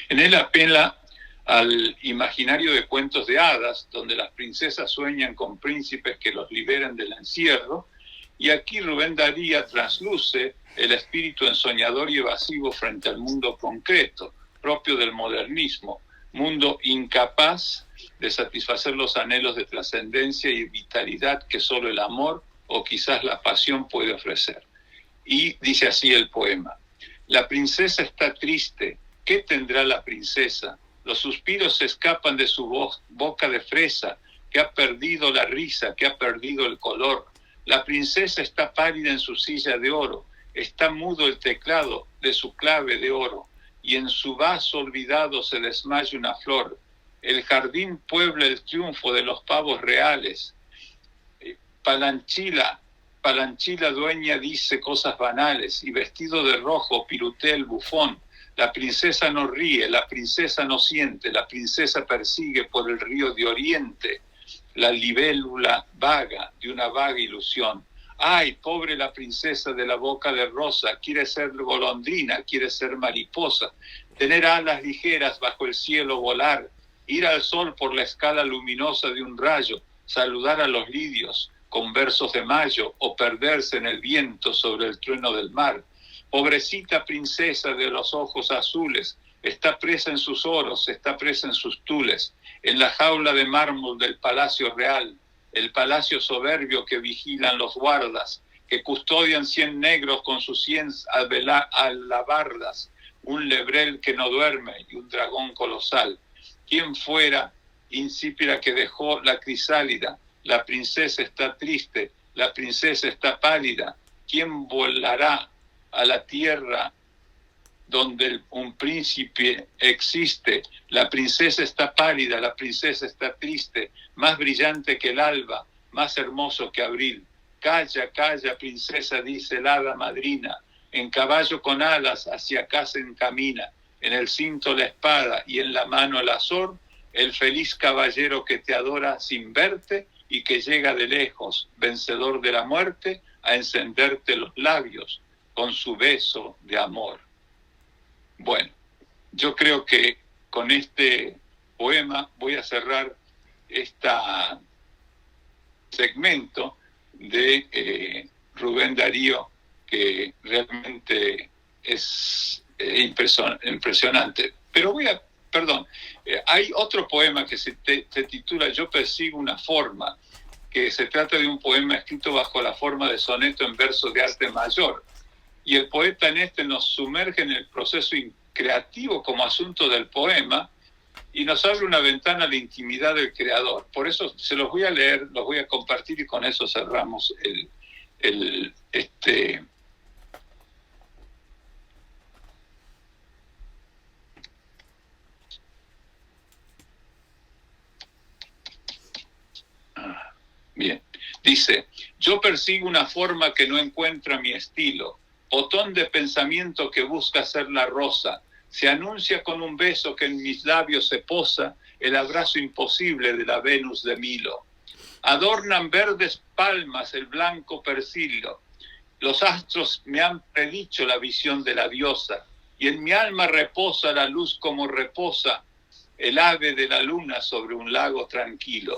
En él apela al imaginario de cuentos de hadas, donde las princesas sueñan con príncipes que los liberen del encierro, y aquí Rubén Darío trasluce el espíritu ensoñador y evasivo frente al mundo concreto, propio del modernismo, mundo incapaz de satisfacer los anhelos de trascendencia y vitalidad que solo el amor o quizás la pasión puede ofrecer. Y dice así el poema: la princesa está triste, ¿qué tendrá la princesa? Los suspiros se escapan de su boca de fresa, que ha perdido la risa, que ha perdido el color. La princesa está pálida en su silla de oro, está mudo el teclado de su clave de oro, y en su vaso olvidado se desmaya una flor. El jardín puebla el triunfo de los pavos reales. Palanchila dueña dice cosas banales, y vestido de rojo pirutea el bufón. La princesa no ríe, la princesa no siente, la princesa persigue por el río de Oriente la libélula vaga de una vaga ilusión. Ay, pobre la princesa de la boca de rosa, quiere ser golondrina, quiere ser mariposa, tener alas ligeras bajo el cielo volar, ir al sol por la escala luminosa de un rayo, saludar a los lirios con versos de mayo o perderse en el viento sobre el trueno del mar. Pobrecita princesa de los ojos azules, está presa en sus oros, está presa en sus tules, en la jaula de mármol del palacio real, el palacio soberbio que vigilan los guardas, que custodian 100 negros con sus 100 alabardas, un lebrel que no duerme y un dragón colosal. ¿Quién fuera insípida que dejó la crisálida? La princesa está triste, la princesa está pálida. ¿Quién volará a la tierra donde un príncipe existe? La princesa está pálida, la princesa está triste, más brillante que el alba, más hermoso que abril. Calla, calla, princesa, dice el hada madrina, en caballo con alas hacia acá se encamina, en el cinto la espada y en la mano el azor, el feliz caballero que te adora sin verte y que llega de lejos, vencedor de la muerte, a encenderte los labios con su beso de amor. Bueno, yo creo que con este poema voy a cerrar este segmento de Rubén Darío, que realmente es impresionante. Pero hay otro poema que se titula Yo persigo una forma, que se trata de un poema escrito bajo la forma de soneto en verso de arte mayor. Y el poeta en este nos sumerge en el proceso creativo como asunto del poema y nos abre una ventana a la intimidad del creador. Por eso se los voy a leer, los voy a compartir y con eso cerramos Bien, dice: yo persigo una forma que no encuentra mi estilo, botón de pensamiento que busca ser la rosa, se anuncia con un beso que en mis labios se posa el abrazo imposible de la Venus de Milo. Adornan verdes palmas el blanco persilo, los astros me han predicho la visión de la diosa, y en mi alma reposa la luz como reposa el ave de la luna sobre un lago tranquilo.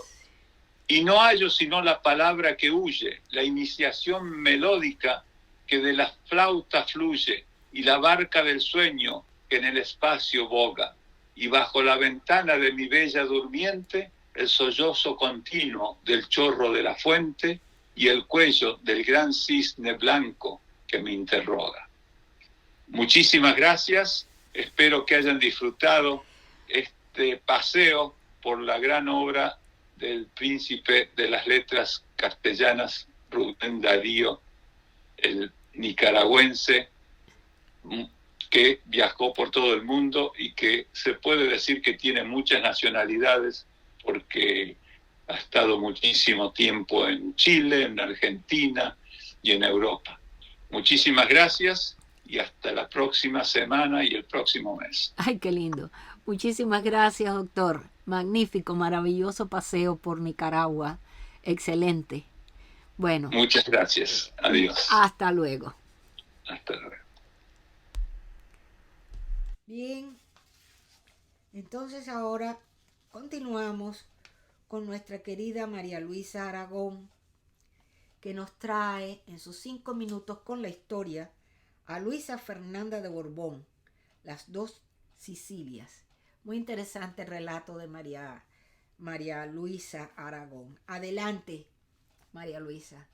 Y no hallo sino la palabra que huye, la iniciación melódica que de la flauta fluye, y la barca del sueño que en el espacio boga. Y bajo la ventana de mi bella durmiente, el sollozo continuo del chorro de la fuente y el cuello del gran cisne blanco que me interroga. Muchísimas gracias, espero que hayan disfrutado este paseo por la gran obra del príncipe de las letras castellanas, Rubén Darío, el nicaragüense que viajó por todo el mundo y que se puede decir que tiene muchas nacionalidades porque ha estado muchísimo tiempo en Chile, en Argentina y en Europa. Muchísimas gracias y hasta la próxima semana y el próximo mes.
Ay, qué lindo. Muchísimas gracias, doctor. Magnífico, maravilloso paseo por Nicaragua. Excelente. Bueno.
Muchas gracias. Adiós.
Hasta luego.
Hasta luego.
Bien, Entonces ahora continuamos con nuestra querida María Luisa Aragón, que nos trae en sus 5 minutos con la historia a Luisa Fernanda de Borbón, las dos Sicilias. Muy interesante el relato de María Luisa Aragón. Adelante, María Luisa.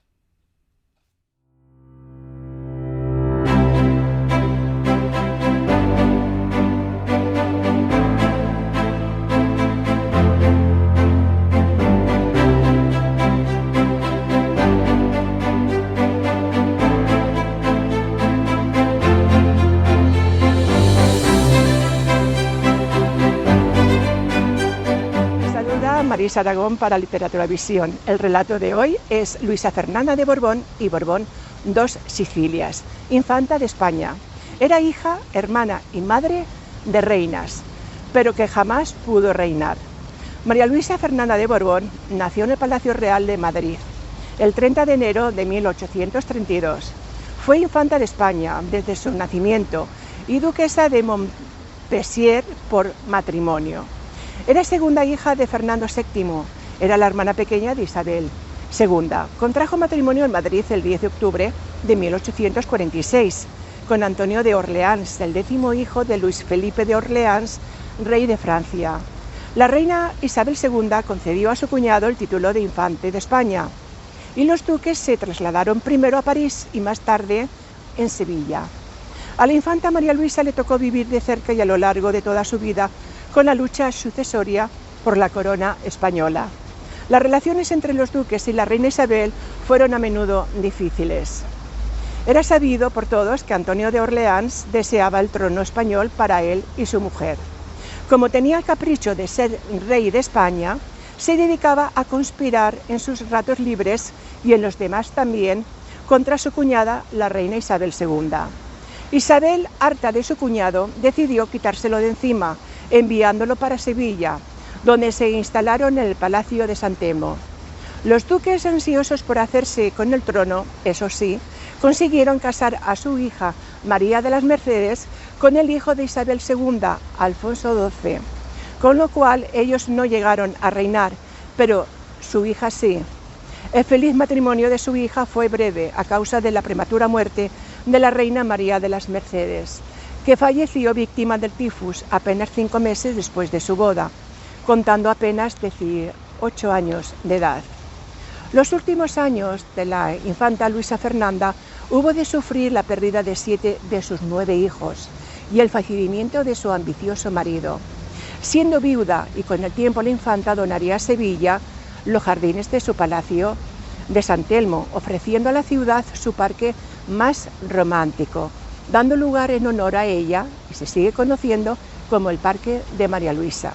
Marisa Aragón para Literatura Visión. El relato de hoy es Luisa Fernanda de Borbón y Borbón, dos Sicilias, infanta de España. Era hija, hermana y madre de reinas, pero que jamás pudo reinar. María Luisa Fernanda de Borbón nació en el Palacio Real de Madrid el 30 de enero de 1832. Fue infanta de España desde su nacimiento y duquesa de Montpensier por matrimonio. Era segunda hija de Fernando VII, era la hermana pequeña de Isabel II. Contrajo matrimonio en Madrid el 10 de octubre de 1846 con Antonio de Orleans, el 10º hijo de Luis Felipe de Orleans, rey de Francia. La reina Isabel II concedió a su cuñado el título de infante de España y los duques se trasladaron primero a París y más tarde en Sevilla. A la infanta María Luisa le tocó vivir de cerca y a lo largo de toda su vida con la lucha sucesoria por la corona española. Las relaciones entre los duques y la reina Isabel fueron a menudo difíciles. Era sabido por todos que Antonio de Orleans deseaba el trono español para él y su mujer. Como tenía el capricho de ser rey de España, se dedicaba a conspirar en sus ratos libres y en los demás también contra su cuñada, la reina Isabel II. Isabel, harta de su cuñado, decidió quitárselo de encima, enviándolo para Sevilla, donde se instalaron en el Palacio de San Telmo. Los duques, ansiosos por hacerse con el trono, eso sí, consiguieron casar a su hija María de las Mercedes con el hijo de Isabel II, Alfonso XII, con lo cual ellos no llegaron a reinar, pero su hija sí. El feliz matrimonio de su hija fue breve a causa de la prematura muerte de la reina María de las Mercedes, que falleció víctima del tifus apenas 5 meses después de su boda, contando apenas 18 años de edad. Los últimos años de la infanta Luisa Fernanda hubo de sufrir la pérdida de 7 de sus 9 hijos y el fallecimiento de su ambicioso marido. Siendo viuda y con el tiempo la infanta donaría a Sevilla los jardines de su palacio de San Telmo, ofreciendo a la ciudad su parque más romántico, dando lugar en honor a ella, y se sigue conociendo como el Parque de María Luisa.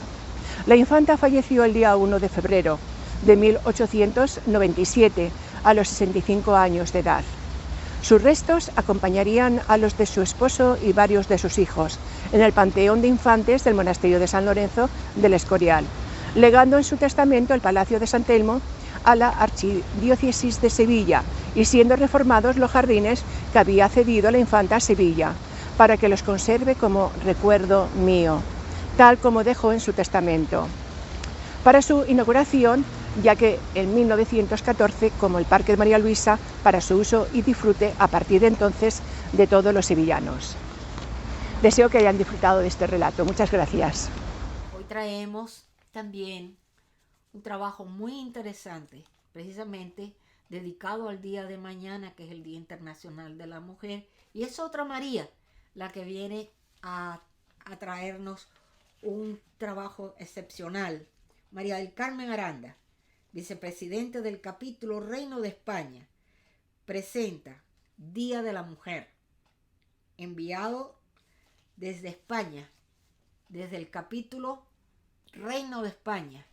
La infanta falleció el día 1 de febrero de 1897, a los 65 años de edad. Sus restos acompañarían a los de su esposo y varios de sus hijos en el Panteón de Infantes del Monasterio de San Lorenzo del Escorial, legando en su testamento el Palacio de San Telmo a la Archidiócesis de Sevilla y siendo reformados los jardines que había cedido la infanta a Sevilla, para que los conserve como recuerdo mío, tal como dejó en su testamento. Para su inauguración, ya que en 1914 como el Parque de María Luisa, para su uso y disfrute a partir de entonces de todos los sevillanos. Deseo que hayan disfrutado de este relato. Muchas gracias.
Hoy traemos también un trabajo muy interesante, precisamente dedicado al día de mañana, que es el Día Internacional de la Mujer, y es otra María la que viene a traernos un trabajo excepcional. María del Carmen Aranda, vicepresidente del capítulo Reino de España, presenta Día de la Mujer, enviado desde España, desde el capítulo Reino de España,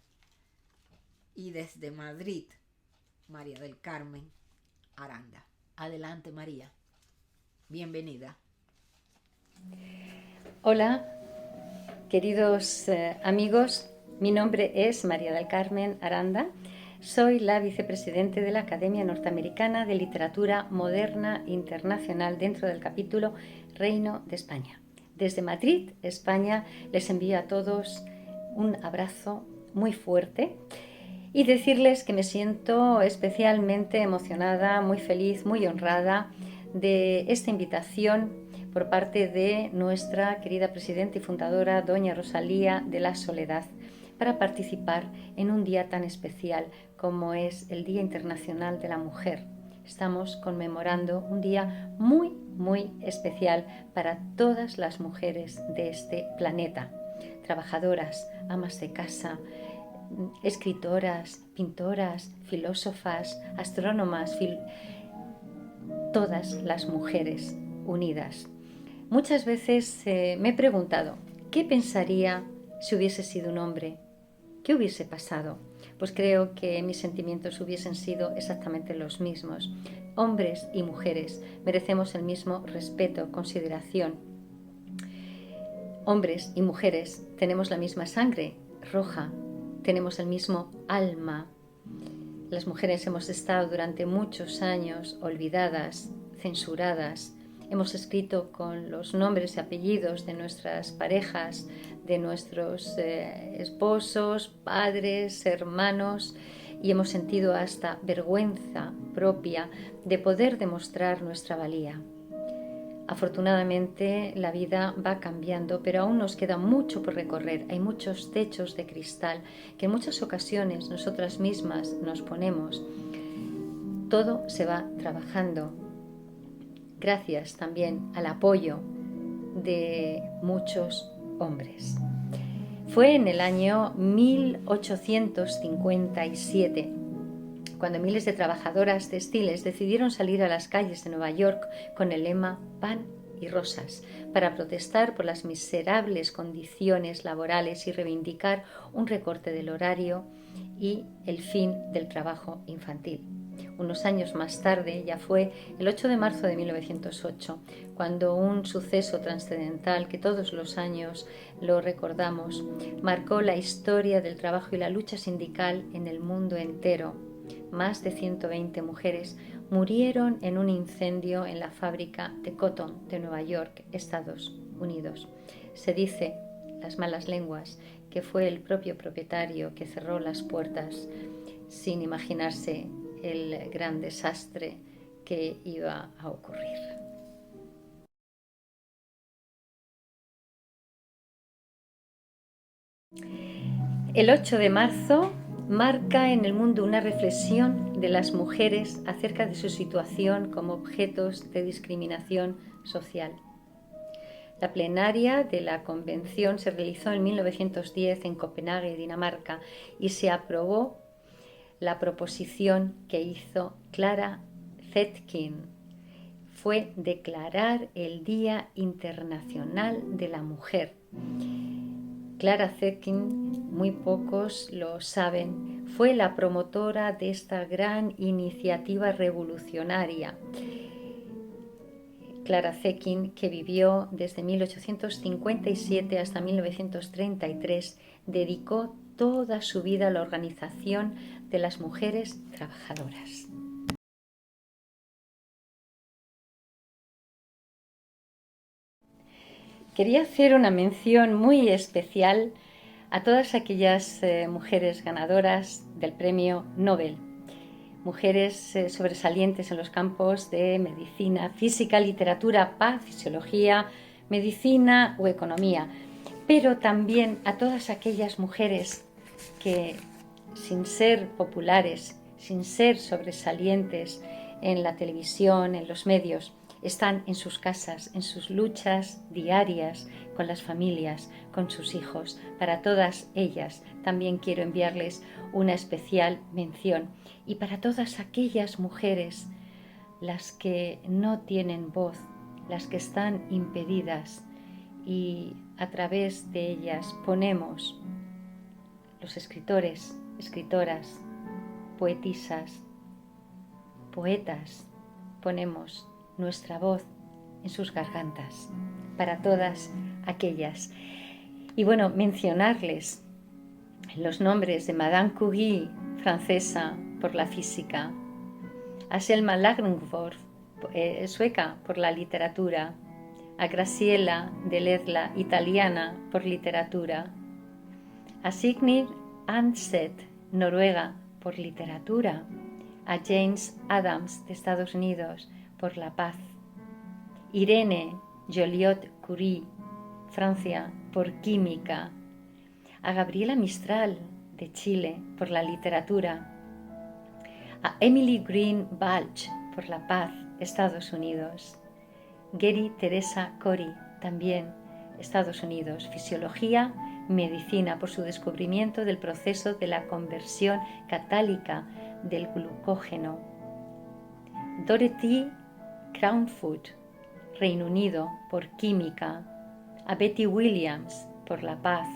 y desde Madrid, María del Carmen Aranda. Adelante, María. Bienvenida.
Hola, queridos amigos. Mi nombre es María del Carmen Aranda. Soy la vicepresidente de la Academia Norteamericana de Literatura Moderna Internacional dentro del capítulo Reino de España, Desde Madrid, España, les envío a todos un abrazo muy fuerte y decirles que me siento especialmente emocionada, muy feliz, muy honrada de esta invitación por parte de nuestra querida presidenta y fundadora, doña Rosalía de la Soledad, para participar en un día tan especial como es el Día Internacional de la Mujer. Estamos conmemorando un día muy, muy especial para todas las mujeres de este planeta. Trabajadoras, amas de casa, escritoras, pintoras, filósofas, astrónomas, todas las mujeres unidas. Muchas veces me he preguntado, ¿qué pensaría si hubiese sido un hombre? ¿Qué hubiese pasado? Pues creo que mis sentimientos hubiesen sido exactamente los mismos. Hombres y mujeres merecemos el mismo respeto, consideración. Hombres y mujeres tenemos la misma sangre roja, tenemos el mismo alma. Las mujeres hemos estado durante muchos años olvidadas, censuradas. Hemos escrito con los nombres y apellidos de nuestras parejas, de nuestros esposos, padres, hermanos, y hemos sentido hasta vergüenza propia de poder demostrar nuestra valía. Afortunadamente la vida va cambiando, pero aún nos queda mucho por recorrer. Hay muchos techos de cristal que en muchas ocasiones nosotras mismas nos ponemos. Todo se va trabajando. Gracias también al apoyo de muchos hombres. Fue en el año 1857 cuando miles de trabajadoras textiles decidieron salir a las calles de Nueva York con el lema Pan y Rosas para protestar por las miserables condiciones laborales y reivindicar un recorte del horario y el fin del trabajo infantil. Unos años más tarde, ya fue el 8 de marzo de 1908, cuando un suceso trascendental que todos los años lo recordamos, marcó la historia del trabajo y la lucha sindical en el mundo entero. Más de 120 mujeres murieron en un incendio en la fábrica de Cotton de Nueva York, Estados Unidos. Se dice, las malas lenguas, que fue el propio propietario que cerró las puertas sin imaginarse el gran desastre que iba a ocurrir. El 8 de marzo marca en el mundo una reflexión de las mujeres acerca de su situación como objetos de discriminación social. La plenaria de la convención se realizó en 1910 en Copenhague, Dinamarca, y se aprobó la proposición que hizo Clara Zetkin. Fue declarar el Día Internacional de la Mujer. Clara Zetkin, muy pocos lo saben, fue la promotora de esta gran iniciativa revolucionaria. Clara Zetkin, que vivió desde 1857 hasta 1933, dedicó toda su vida a la organización de las mujeres trabajadoras. Quería hacer una mención muy especial a todas aquellas mujeres ganadoras del Premio Nobel, mujeres sobresalientes en los campos de medicina, física, literatura, paz, fisiología, medicina o economía, pero también a todas aquellas mujeres que, sin ser populares, sin ser sobresalientes en la televisión, en los medios, están en sus casas, en sus luchas diarias con las familias, con sus hijos. Para todas ellas también quiero enviarles una especial mención. Y para todas aquellas mujeres, las que no tienen voz, las que están impedidas, y a través de ellas ponemos los escritores, escritoras, poetisas, poetas, ponemos nuestra voz en sus gargantas, para todas aquellas. Y bueno, mencionarles los nombres de Madame Curie, francesa, por la física, a Selma Lagerlöf, sueca, por la literatura, a Graciela Deledla, italiana, por literatura, a Signir Anset, noruega, por literatura, a James Adams, de Estados Unidos, por la paz, Irene Joliot-Curie, Francia, por química, a Gabriela Mistral, de Chile, por la literatura, a Emily Green Balch, por la paz, Estados Unidos, Geri Teresa Cori, también Estados Unidos, fisiología, medicina, por su descubrimiento del proceso de la conversión catálica del glucógeno, Dorothy Crownfoot, Reino Unido, por química, a Betty Williams, por la paz,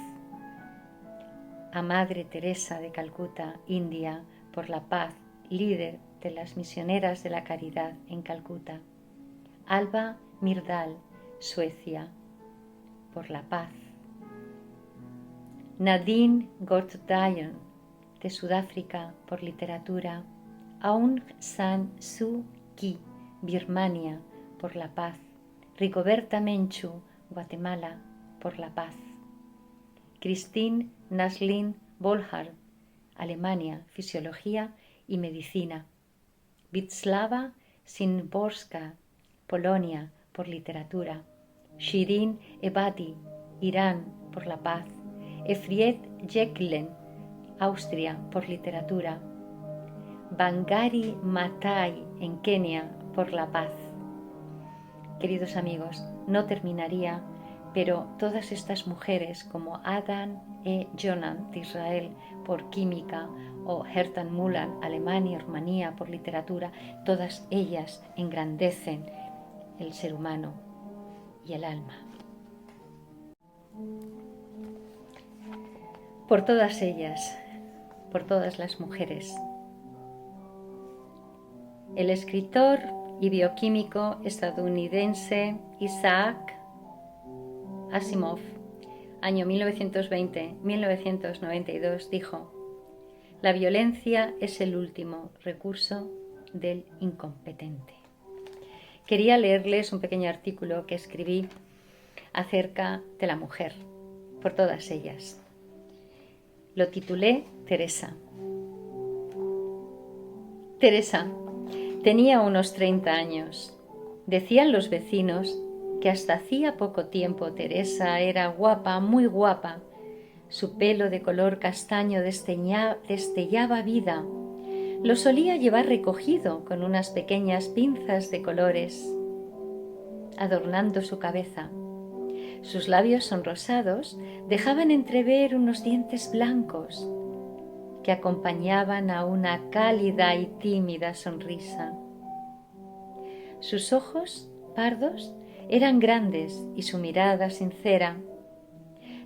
a Madre Teresa de Calcuta, India, por la paz, líder de las misioneras de la caridad en Calcuta, Alba Myrdal, Suecia, por la paz, Nadine Gortdalen, de Sudáfrica, por literatura, Aung San Suu Kyi, Birmania, por la paz, Rigoberta Menchú, Guatemala, por la paz, Christine Naslin Bolhard, Alemania, fisiología y medicina, Wisława Szymborska, Polonia, por literatura, Shirin Ebadi, Irán, por la paz, Efriet Jeklen, Austria, por literatura, Wangari Maathai, en Kenia, por la paz. Queridos amigos, no terminaría, pero todas estas mujeres como Adan E. Jonan, de Israel, por química, o Herta Müller, Alemania y Rumanía, por literatura, todas ellas engrandecen el ser humano y el alma. Por todas ellas, por todas las mujeres. El escritor y bioquímico estadounidense Isaac Asimov, año 1920-1992, dijo: la violencia es el último recurso del incompetente. Quería leerles un pequeño artículo que escribí acerca de la mujer, por todas ellas. Lo titulé Teresa. Teresa tenía unos 30 años. Decían los vecinos que hasta hacía poco tiempo Teresa era guapa, muy guapa. Su pelo de color castaño destellaba vida. Lo solía llevar recogido con unas pequeñas pinzas de colores, adornando su cabeza. Sus labios sonrosados dejaban entrever unos dientes blancos que acompañaban a una cálida y tímida sonrisa. Sus ojos pardos eran grandes y su mirada sincera.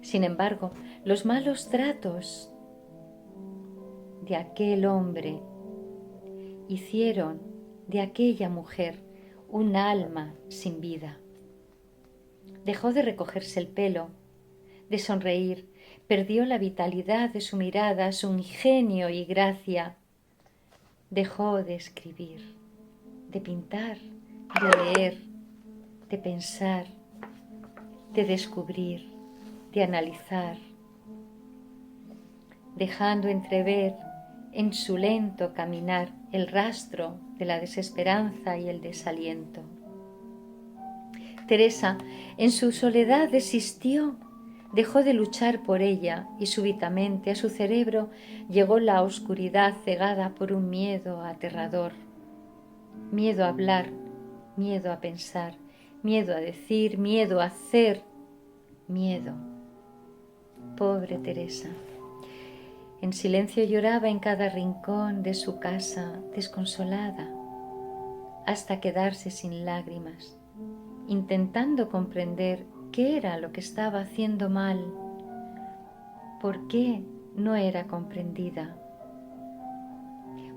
Sin embargo, los malos tratos de aquel hombre hicieron de aquella mujer un alma sin vida. Dejó de recogerse el pelo, de sonreír, perdió la vitalidad de su mirada, su ingenio y gracia. Dejó de escribir, de pintar, de leer, de pensar, de descubrir, de analizar, dejando entrever en su lento caminar el rastro de la desesperanza y el desaliento. Teresa, en su soledad, desistió, dejó de luchar por ella y súbitamente a su cerebro llegó la oscuridad cegada por un miedo aterrador. Miedo a hablar, miedo a pensar, miedo a decir, miedo a hacer, miedo. Pobre Teresa. En silencio lloraba en cada rincón de su casa, desconsolada, hasta quedarse sin lágrimas, intentando comprender qué era lo que estaba haciendo mal, por qué no era comprendida.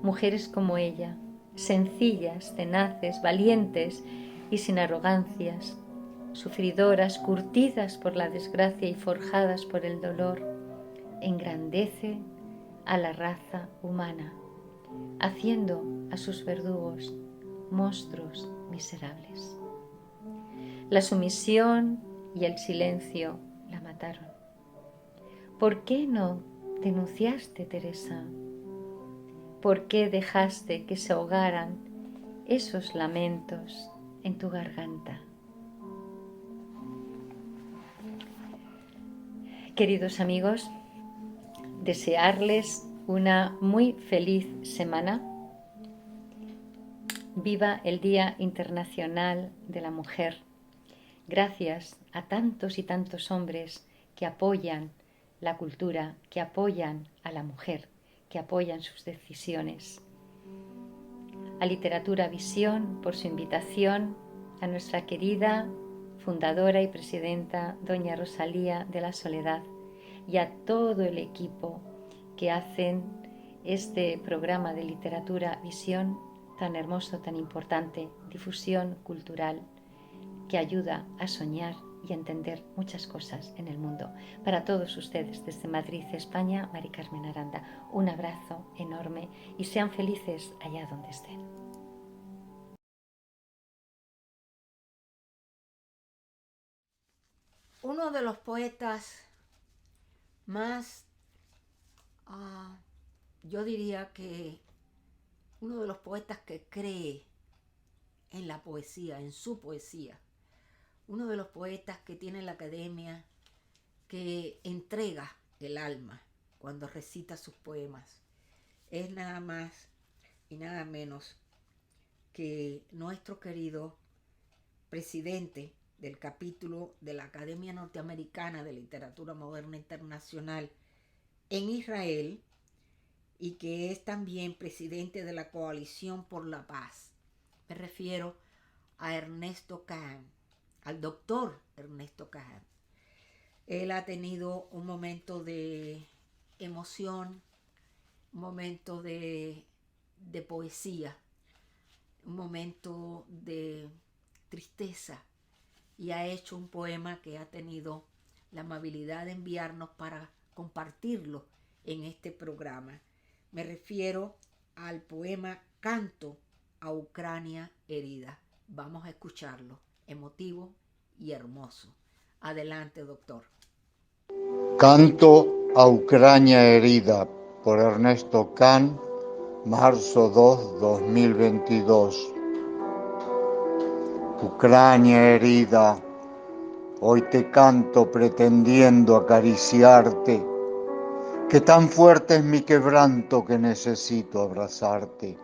Mujeres como ella, sencillas, tenaces, valientes y sin arrogancias, sufridoras, curtidas por la desgracia y forjadas por el dolor, engrandece a la raza humana, haciendo a sus verdugos monstruos miserables. La sumisión y el silencio la mataron. ¿Por qué no denunciaste, Teresa? ¿Por qué dejaste que se ahogaran esos lamentos en tu garganta? Queridos amigos, desearles una muy feliz semana. Viva el Día Internacional de la Mujer. Gracias a tantos y tantos hombres que apoyan la cultura, que apoyan a la mujer, que apoyan sus decisiones. A Literatura Visión por su invitación, a nuestra querida fundadora y presidenta doña Rosalía de la Soledad y a todo el equipo que hacen este programa de Literatura Visión tan hermoso, tan importante, difusión cultural que ayuda a soñar y a entender muchas cosas en el mundo. Para todos ustedes desde Madrid, España, Mari Carmen Aranda, un abrazo enorme y sean felices allá donde estén.
Uno de los poetas más, yo diría que uno de los poetas que cree en la poesía, en su poesía, uno de los poetas que tiene la academia, que entrega el alma cuando recita sus poemas, es nada más y nada menos que nuestro querido presidente del capítulo de la Academia Norteamericana de Literatura Moderna Internacional en Israel, y que es también presidente de la Coalición por la Paz. Me refiero a Ernesto Kahn, al doctor Ernesto Kahn. Él ha tenido un momento de emoción, un momento de poesía, un momento de tristeza, y ha hecho un poema que ha tenido la amabilidad de enviarnos para compartirlo en este programa. Me refiero al poema Canto a Ucrania herida. Vamos a escucharlo, emotivo y hermoso. Adelante, doctor.
Canto a Ucrania herida, por Ernesto Kahn, marzo 2, 2022. Ucrania herida, hoy te canto pretendiendo acariciarte, que tan fuerte es mi quebranto que necesito abrazarte.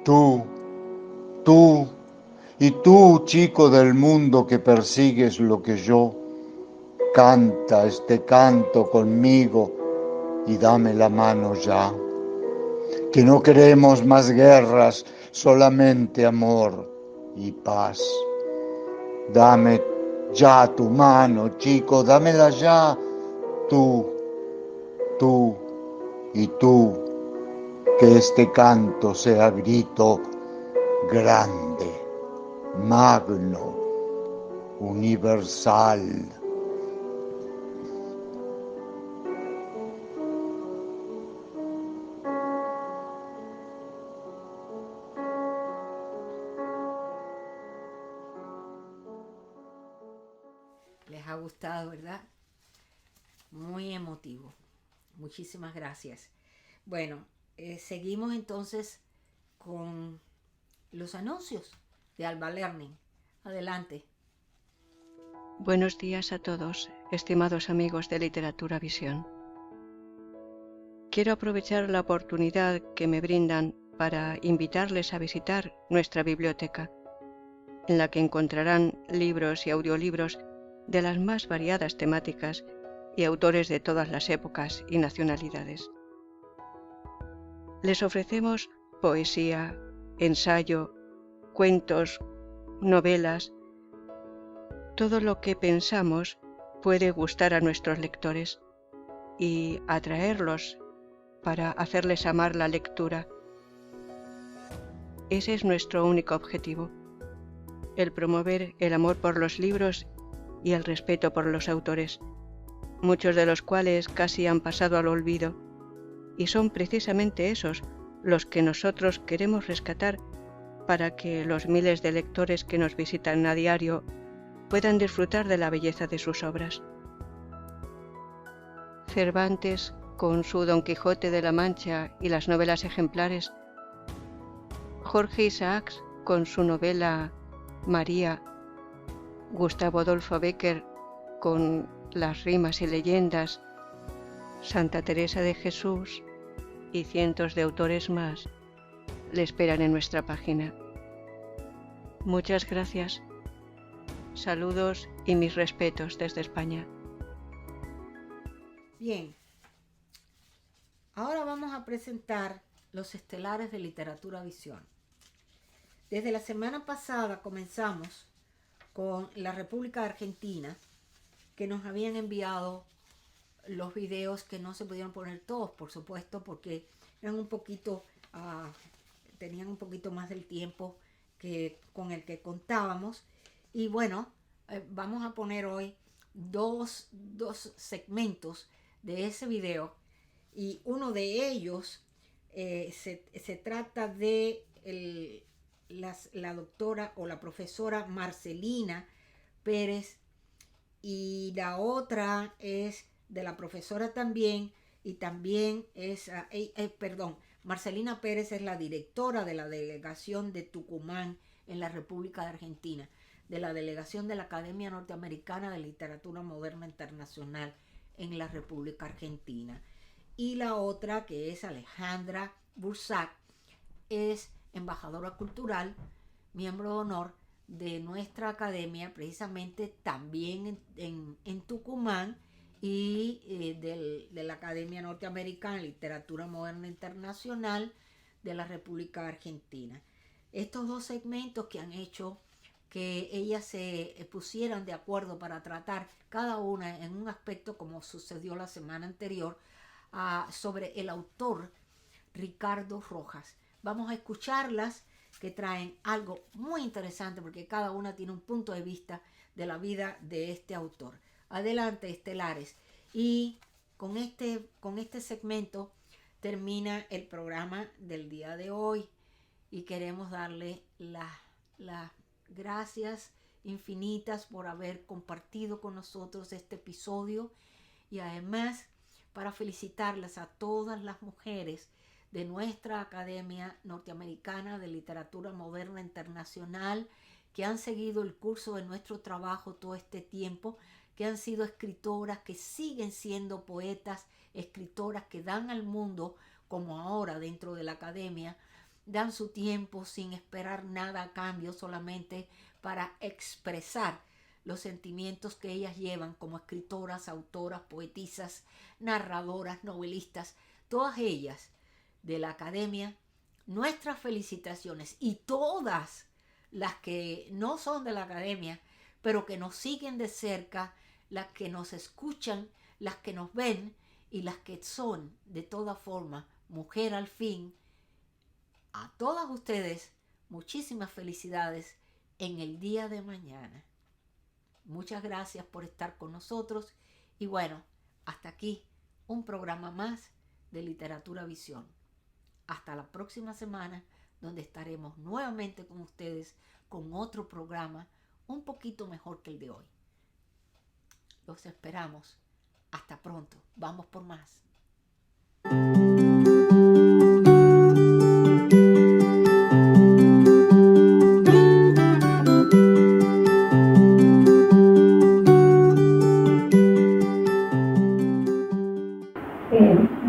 Tú, y tú, chico del mundo que persigues lo que yo, canta este canto conmigo y dame la mano ya, que no queremos más guerras, solamente amor y paz. Dame ya tu mano, chico, dámela ya, tú y tú, que este canto sea grito grande, magno, universal.
Les ha gustado, ¿verdad? Muy emotivo. Muchísimas gracias. Bueno, seguimos entonces con los anuncios de Alba Learning. Adelante.
Buenos días a todos, estimados amigos de Literatura Visión. Quiero aprovechar la oportunidad que me brindan para invitarles a visitar nuestra biblioteca, en la que encontrarán libros y audiolibros de las más variadas temáticas y autores de todas las épocas y nacionalidades. Les ofrecemos poesía, ensayo, cuentos, novelas. Todo lo que pensamos puede gustar a nuestros lectores y atraerlos para hacerles amar la lectura. Ese es nuestro único objetivo, el promover el amor por los libros y el respeto por los autores, muchos de los cuales casi han pasado al olvido, y son precisamente esos los que nosotros queremos rescatar para que los miles de lectores que nos visitan a diario
puedan disfrutar de la belleza de sus obras. Cervantes, con su Don Quijote de la Mancha y las novelas ejemplares, Jorge Isaacs, con su novela María, Gustavo Adolfo Bécquer, con las rimas y leyendas, Santa Teresa de Jesús y cientos de autores más, le esperan en nuestra página. Muchas gracias. Saludos y mis respetos desde España.
Bien, ahora vamos a presentar los estelares de Literatura Visión. Desde la semana pasada comenzamos con la República de Argentina, que nos habían enviado los videos que no se pudieron poner todos, por supuesto, porque eran un poquito, tenían un poquito más del tiempo que con el que contábamos. Y bueno, vamos a poner hoy dos segmentos de ese video, y uno de ellos se trata de la doctora o la profesora Marcelina Pérez, y la otra es de la profesora también, y también es, Marcelina Pérez es la directora de la delegación de Tucumán en la República de Argentina, de la delegación de la Academia Norteamericana de Literatura Moderna Internacional en la República Argentina. Y la otra, que es Alejandra Bursac, es embajadora cultural, miembro de honor de nuestra academia, precisamente también en Tucumán, y de la Academia Norteamericana de Literatura Moderna Internacional de la República Argentina. Estos dos segmentos que han hecho que ellas se pusieran de acuerdo para tratar cada una en un aspecto, como sucedió la semana anterior, sobre el autor Ricardo Rojas. Vamos a escucharlas, que traen algo muy interesante porque cada una tiene un punto de vista de la vida de este autor. Adelante, estelares. Y con este segmento termina el programa del día de hoy, y queremos darle las gracias infinitas por haber compartido con nosotros este episodio, y además para felicitarlas a todas las mujeres de nuestra Academia Norteamericana de Literatura Moderna Internacional que han seguido el curso de nuestro trabajo todo este tiempo, que han sido escritoras, que siguen siendo poetas, escritoras que dan al mundo, como ahora dentro de la academia, dan su tiempo sin esperar nada a cambio, solamente para expresar los sentimientos que ellas llevan como escritoras, autoras, poetisas, narradoras, novelistas, todas ellas de la academia. Nuestras felicitaciones, y todas las que no son de la academia, pero que nos siguen de cerca, las que nos escuchan, las que nos ven y las que son de toda forma mujer al fin. A todas ustedes, muchísimas felicidades en el día de mañana. Muchas gracias por estar con nosotros, y bueno, hasta aquí un programa más de Literatura Visión. Hasta la próxima semana, donde estaremos nuevamente con ustedes con otro programa un poquito mejor que el de hoy. Los esperamos. Hasta pronto. Vamos por más.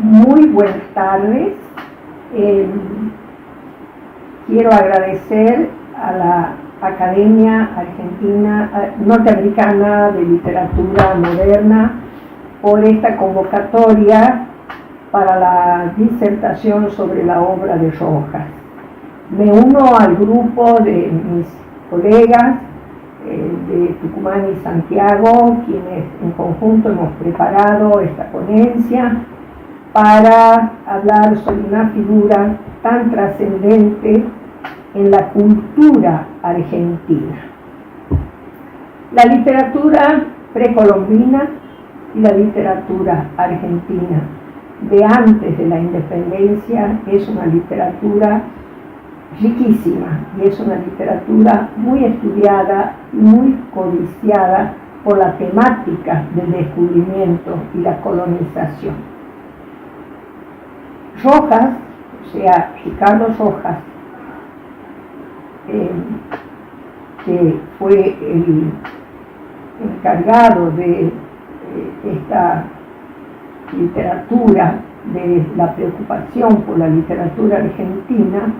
Muy buenas tardes. Quiero agradecer a la Academia Norteamericana de Literatura Moderna por esta convocatoria para la disertación sobre la obra de Rojas. Me uno al grupo de mis colegas de Tucumán y Santiago, quienes en conjunto hemos preparado esta ponencia para hablar sobre una figura tan trascendente en la cultura argentina. La literatura precolombina y la literatura argentina de antes de la independencia es una literatura riquísima y es una literatura muy estudiada y muy codiciada por la temática del descubrimiento y la colonización. Rojas, o sea, Ricardo Rojas, que fue el encargado de esta literatura, de la preocupación por la literatura argentina,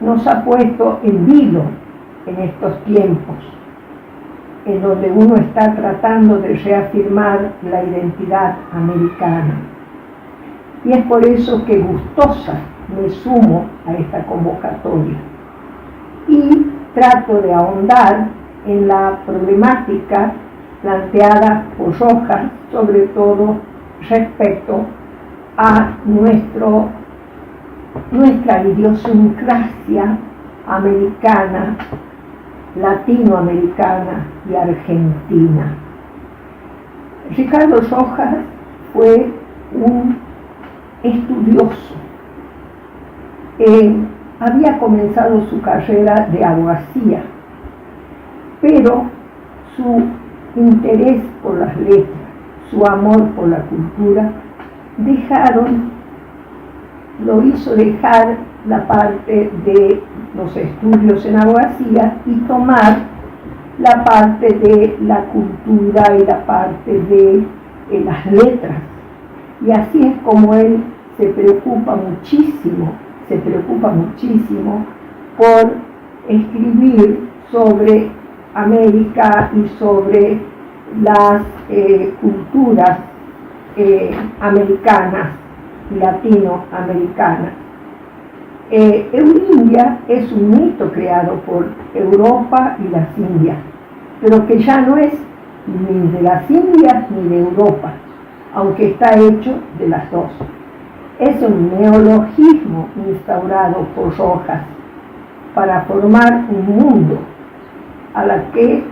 nos ha puesto en vilo en estos tiempos, en donde uno está tratando de reafirmar la identidad americana. Y es por eso que gustosa me sumo a esta convocatoria y trato de ahondar en la problemática planteada por Rojas, sobre todo respecto a nuestra idiosincrasia americana, latinoamericana y argentina. Ricardo Rojas fue un estudioso. Había comenzado su carrera de abogacía, pero su interés por las letras, su amor por la cultura, lo hizo dejar la parte de los estudios en abogacía y tomar la parte de la cultura y la parte de las letras. Y así es como él se preocupa muchísimo por escribir sobre América y sobre las culturas americanas y latinoamericanas. Eurindia es un mito creado por Europa y las Indias, pero que ya no es ni de las Indias ni de Europa, aunque está hecho de las dos. Es un neologismo instaurado por Rojas para formar un mundo a la que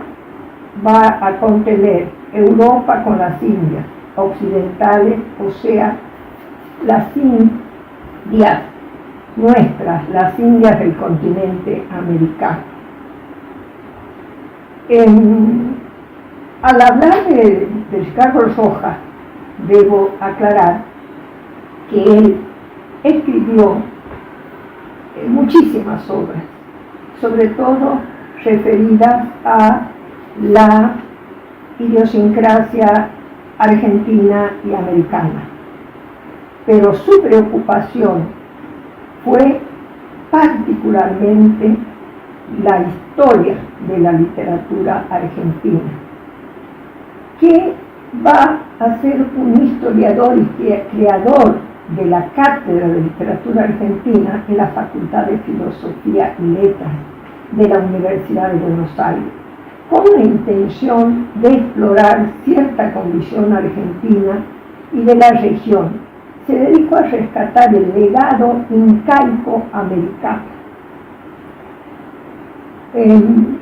va a contener Europa con las Indias occidentales, o sea, las Indias nuestras, las Indias del continente americano. Al hablar de Ricardo Rojas, debo aclarar que él escribió muchísimas obras, sobre todo referidas a la idiosincrasia argentina y americana. Pero su preocupación fue particularmente la historia de la literatura argentina, que va a ser un historiador y creador de la Cátedra de Literatura Argentina en la Facultad de Filosofía y Letras de la Universidad de Buenos Aires, con la intención de explorar cierta condición argentina y de la región. Se dedicó a rescatar el legado incaico americano. Él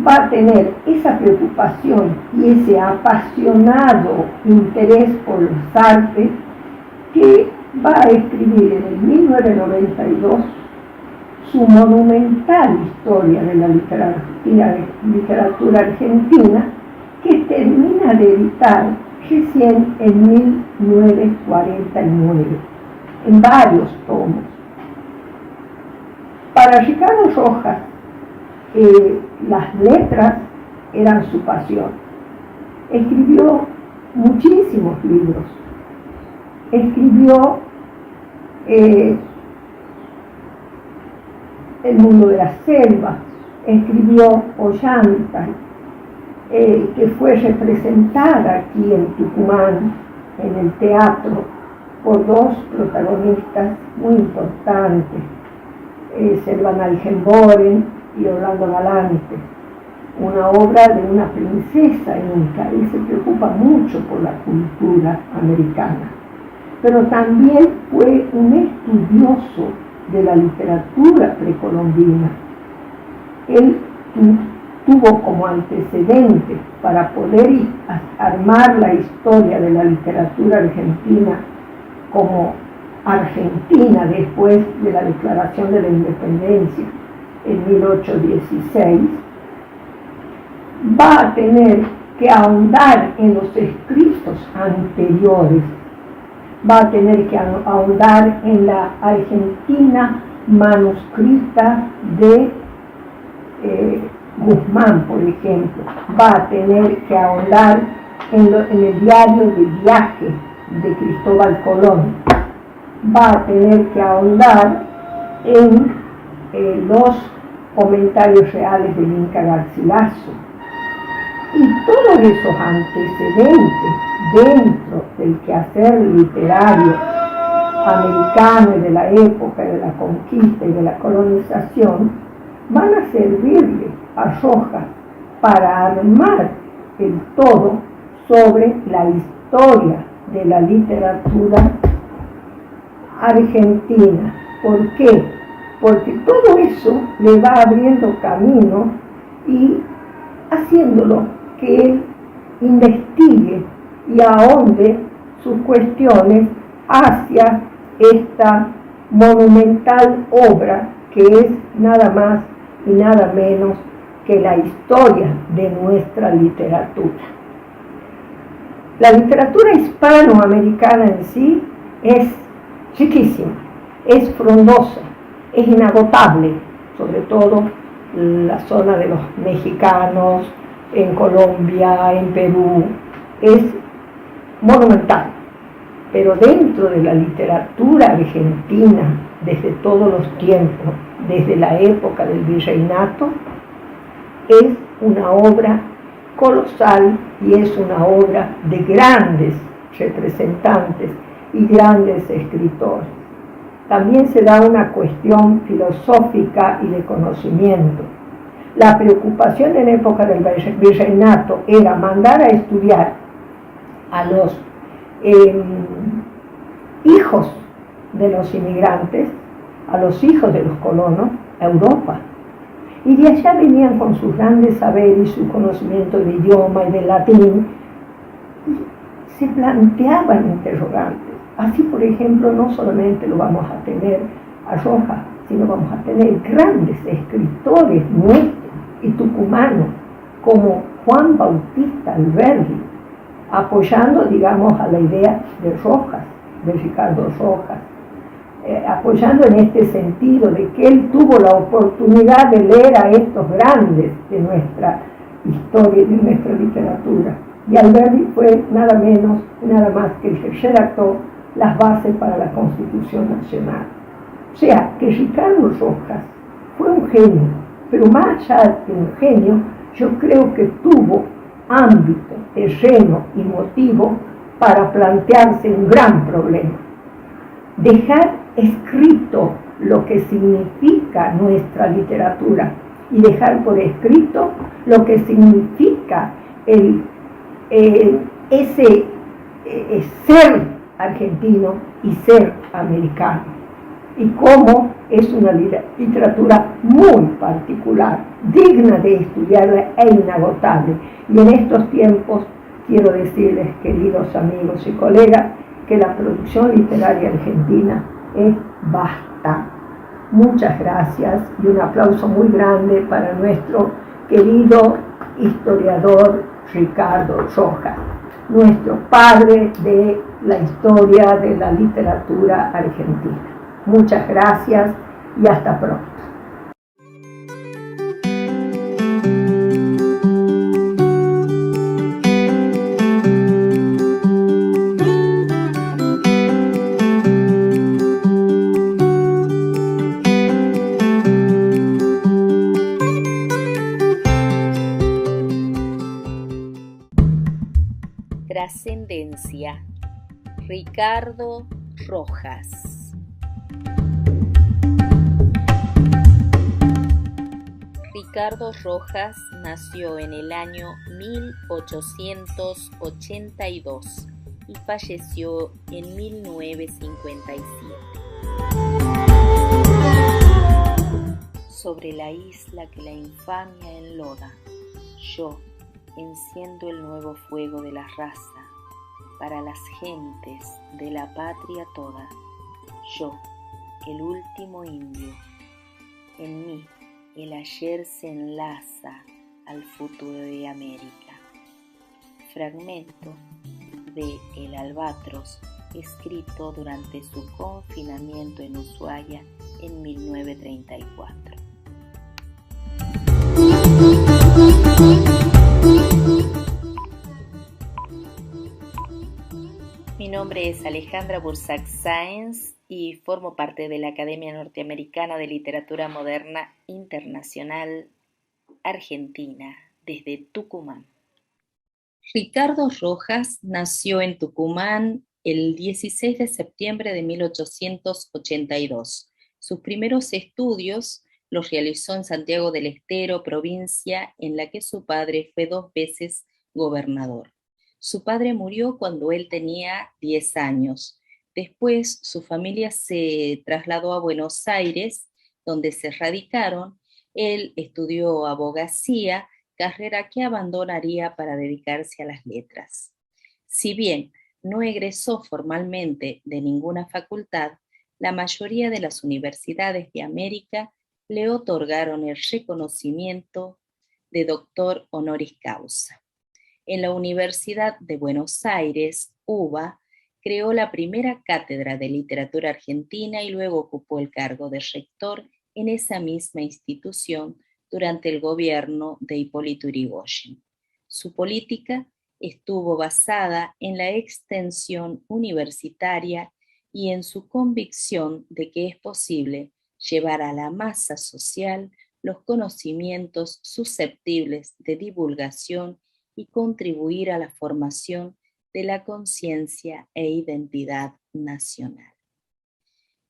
va a tener esa preocupación y ese apasionado interés por los artes, que va a escribir en el 1992 su monumental historia de la literatura argentina, que termina de editar recién en 1949, en varios tomos. Para Ricardo Rojas, las letras eran su pasión. Escribió muchísimos libros. Escribió El mundo de la selva, escribió Ollanta, que fue representada aquí en Tucumán, en el teatro, por dos protagonistas muy importantes, Selvan Aljemboren y Orlando Galante, una obra de una princesa inca. Él se preocupa mucho por la cultura americana, pero también fue un estudioso de la literatura precolombina. Él tuvo como antecedente para poder armar la historia de la literatura argentina como Argentina después de la Declaración de la Independencia en 1816, va a tener que ahondar en los escritos anteriores, va a tener que ahondar en la Argentina manuscrita de Guzmán, por ejemplo, va a tener que ahondar en el diario de viaje de Cristóbal Colón, va a tener que ahondar en los comentarios reales del Inca Garcilaso. Y todos esos antecedentes dentro del quehacer literario americano y de la época de la conquista y de la colonización van a servirle a Rojas para armar el todo sobre la historia de la literatura argentina. ¿Por qué? Porque todo eso le va abriendo camino y haciéndolo que él investigue y ahonde sus cuestiones hacia esta monumental obra que es nada más y nada menos que la historia de nuestra literatura. La literatura hispanoamericana en sí es riquísima, es frondosa, es inagotable, sobre todo la zona de los mexicanos, en Colombia, en Perú, es monumental. Pero dentro de la literatura argentina, desde todos los tiempos, desde la época del virreinato, es una obra colosal y es una obra de grandes representantes y grandes escritores. También se da una cuestión filosófica y de conocimiento. La preocupación en época del virreinato era mandar a estudiar a los hijos de los inmigrantes, a los hijos de los colonos, a Europa. Y de allá venían con sus grandes saberes y su conocimiento del idioma y del latín. Y se planteaban interrogantes. Así, por ejemplo, no solamente lo vamos a tener a Rojas, sino vamos a tener grandes escritores nuestros y tucumanos, como Juan Bautista Alberdi, apoyando, digamos, a la idea de Rojas, de Ricardo Rojas, apoyando en este sentido de que él tuvo la oportunidad de leer a estos grandes de nuestra historia y de nuestra literatura. Y Alberdi fue nada menos y nada más que el que redactó las bases para la Constitución Nacional. O sea, que Ricardo Rojas fue un genio, pero más allá de un genio, yo creo que tuvo ámbito, terreno y motivo para plantearse un gran problema. Dejar escrito lo que significa nuestra literatura y dejar por escrito lo que significa ese ser argentino y ser americano, y cómo es una literatura muy particular, digna de estudiarla e inagotable. Y en estos tiempos quiero decirles, queridos amigos y colegas, que la producción literaria argentina es vasta. Muchas gracias y un aplauso muy grande para nuestro querido historiador Ricardo Rojas, nuestro padre de la historia de la literatura argentina. Muchas gracias y hasta pronto.
Trascendencia. Ricardo Rojas. Ricardo Rojas nació en el año 1882 y falleció en 1957. Sobre la isla que la infamia enloda, yo enciendo el nuevo fuego de la raza, para las gentes de la patria toda. yo, el último indio. En mí, el ayer se enlaza al futuro de América. Fragmento de El Albatros, escrito durante su confinamiento en Ushuaia en 1934. Mi nombre es Alejandra Bursac Sáenz y formo parte de la Academia Norteamericana de Literatura Moderna Internacional Argentina, desde Tucumán. Ricardo Rojas nació en Tucumán el 16 de septiembre de 1882. Sus primeros estudios los realizó en Santiago del Estero, provincia en la que su padre fue 2 veces gobernador. Su padre murió cuando él tenía 10 años. Después su familia se trasladó a Buenos Aires, donde se radicaron. Él estudió abogacía, carrera que abandonaría para dedicarse a las letras. Si bien no egresó formalmente de ninguna facultad, la mayoría de las universidades de América le otorgaron el reconocimiento de doctor honoris causa. En la Universidad de Buenos Aires, UBA, creó la primera cátedra de literatura argentina y luego ocupó el cargo de rector en esa misma institución durante el gobierno de Hipólito Yrigoyen. Su política estuvo basada en la extensión universitaria y en su convicción de que es posible llevar a la masa social los conocimientos susceptibles de divulgación y contribuir a la formación de la conciencia e identidad nacional.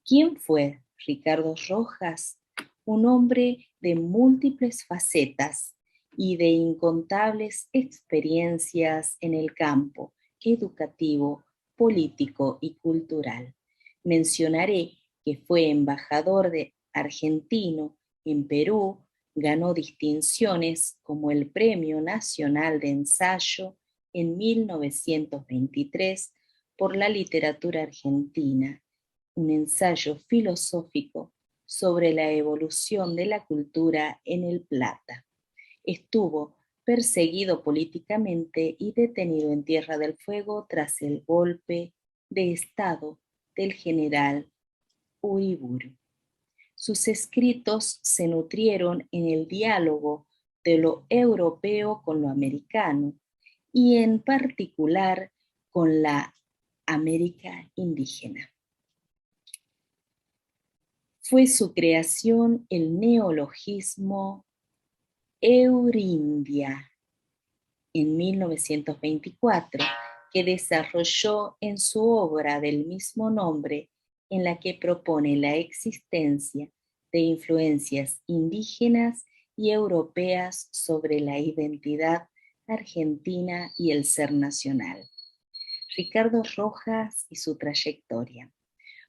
¿Quién fue Ricardo Rojas? Un hombre de múltiples facetas y de incontables experiencias en el campo educativo, político y cultural. Mencionaré que fue embajador argentino en Perú, ganó distinciones como el Premio Nacional de Ensayo en 1923 por la literatura argentina, un ensayo filosófico sobre la evolución de la cultura en el Plata. Estuvo perseguido políticamente y detenido en Tierra del Fuego tras el golpe de Estado del general Uriburu. Sus escritos se nutrieron en el diálogo de lo europeo con lo americano y en particular con la América indígena. Fue su creación el neologismo Eurindia en 1924, que desarrolló en su obra del mismo nombre, en la que propone la existencia de influencias indígenas y europeas sobre la identidad argentina y el ser nacional. Ricardo Rojas y su trayectoria.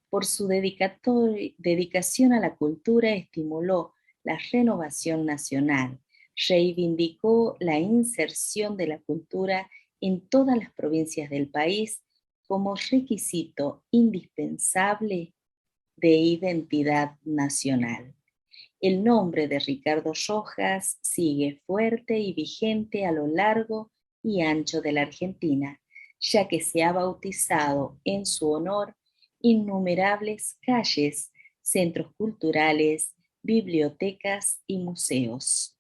Por su dedicación a la cultura estimuló la renovación nacional, reivindicó la inserción de la cultura en todas las provincias del país como requisito indispensable de identidad nacional. El nombre de Ricardo Rojas sigue fuerte y vigente a lo largo y ancho de la Argentina, ya que se ha bautizado en su honor innumerables calles, centros culturales, bibliotecas y museos.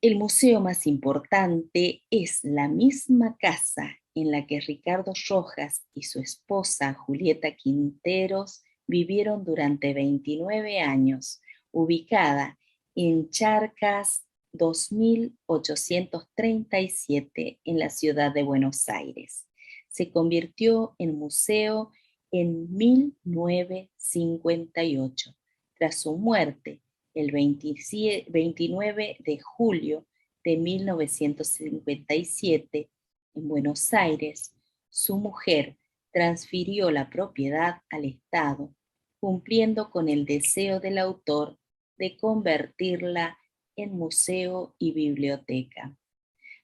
El museo más importante es la misma casa en la que Ricardo Rojas y su esposa Julieta Quinteros vivieron durante 29 años, ubicada en Charcas 2837 en la ciudad de Buenos Aires. Se convirtió en museo en 1958, tras su muerte el 29 de julio de 1957 en Buenos Aires. Su mujer transfirió la propiedad al Estado, cumpliendo con el deseo del autor de convertirla en museo y biblioteca.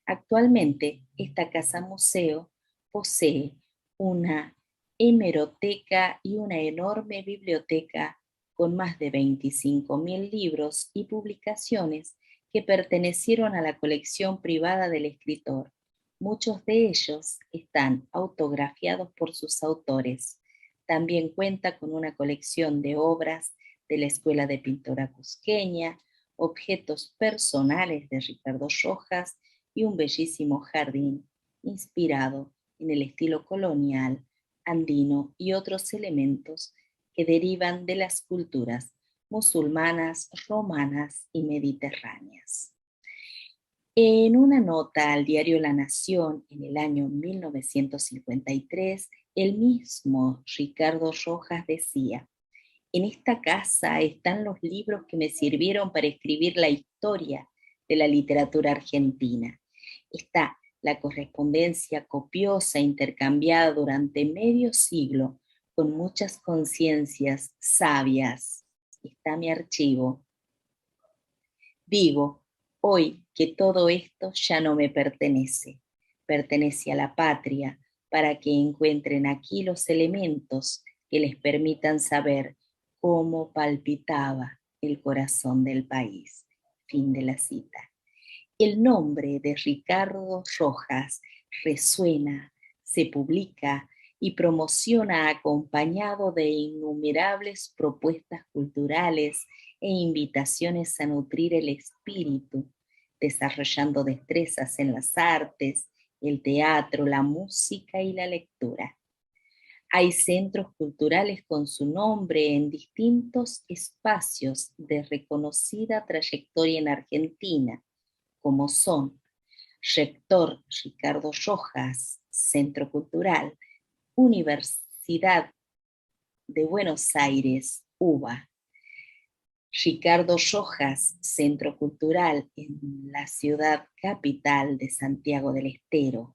Actualmente, esta casa museo posee una hemeroteca y una enorme biblioteca con más de 25.000 libros y publicaciones que pertenecieron a la colección privada del escritor. Muchos de ellos están autografiados por sus autores. También cuenta con una colección de obras de la Escuela de Pintura Cusqueña, objetos personales de Ricardo Rojas y un bellísimo jardín inspirado en el estilo colonial, andino y otros elementos que derivan de las culturas musulmanas, romanas y mediterráneas. En una nota al diario La Nación en el año 1953, el mismo Ricardo Rojas decía: en esta casa están los libros que me sirvieron para escribir la historia de la literatura argentina. Está la correspondencia copiosa intercambiada durante medio siglo con muchas conciencias sabias. Está mi archivo. Digo, hoy que todo esto ya no me pertenece, pertenece a la patria, para que encuentren aquí los elementos que les permitan saber cómo palpitaba el corazón del país. Fin de la cita. El nombre de Ricardo Rojas resuena, se publica y promociona acompañado de innumerables propuestas culturales e invitaciones a nutrir el espíritu, desarrollando destrezas en las artes, el teatro, la música y la lectura. Hay centros culturales con su nombre en distintos espacios de reconocida trayectoria en Argentina, como son Rector Ricardo Rojas, Centro Cultural, Universidad de Buenos Aires, UBA, Ricardo Rojas, Centro Cultural en la ciudad capital de Santiago del Estero,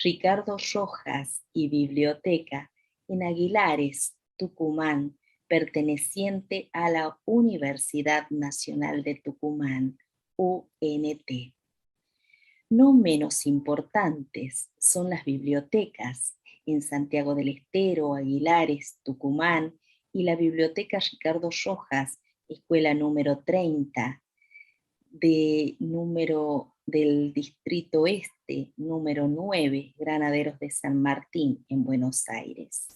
Ricardo Rojas y Biblioteca en Aguilares, Tucumán, perteneciente a la Universidad Nacional de Tucumán, UNT. No menos importantes son las bibliotecas en Santiago del Estero, Aguilares, Tucumán y la Biblioteca Ricardo Rojas, Escuela número 30, del Distrito Este, número 9, Granaderos de San Martín, en Buenos Aires.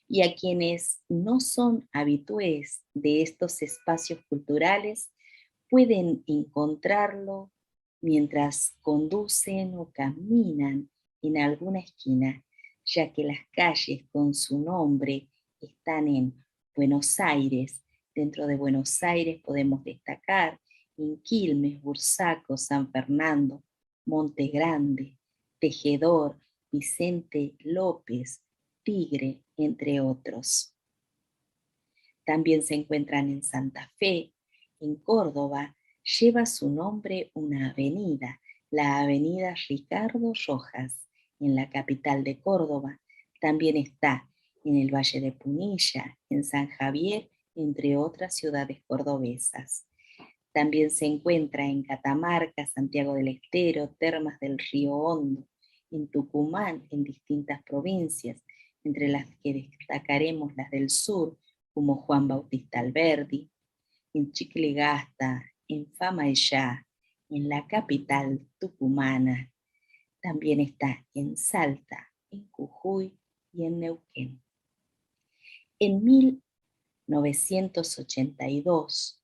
Y a quienes no son habitués de estos espacios culturales, pueden encontrarlo mientras conducen o caminan en alguna esquina, ya que las calles con su nombre están en Buenos Aires. Dentro de Buenos Aires podemos destacar en Quilmes, Bursaco, San Fernando, Monte Grande, Tejedor, Vicente López, Tigre, entre otros. También se encuentran en Santa Fe, en Córdoba. Lleva su nombre una avenida, la avenida Ricardo Rojas, en la capital de Córdoba. También está en el Valle de Punilla, en San Javier, entre otras ciudades cordobesas. También se encuentra en Catamarca, Santiago del Estero, Termas del Río Hondo, en Tucumán, en distintas provincias, entre las que destacaremos las del sur, como Juan Bautista Alberdi, en Chiquiligasta, en Famayllá, en la capital tucumana. También está en Salta, en Jujuy y en Neuquén. En 1982,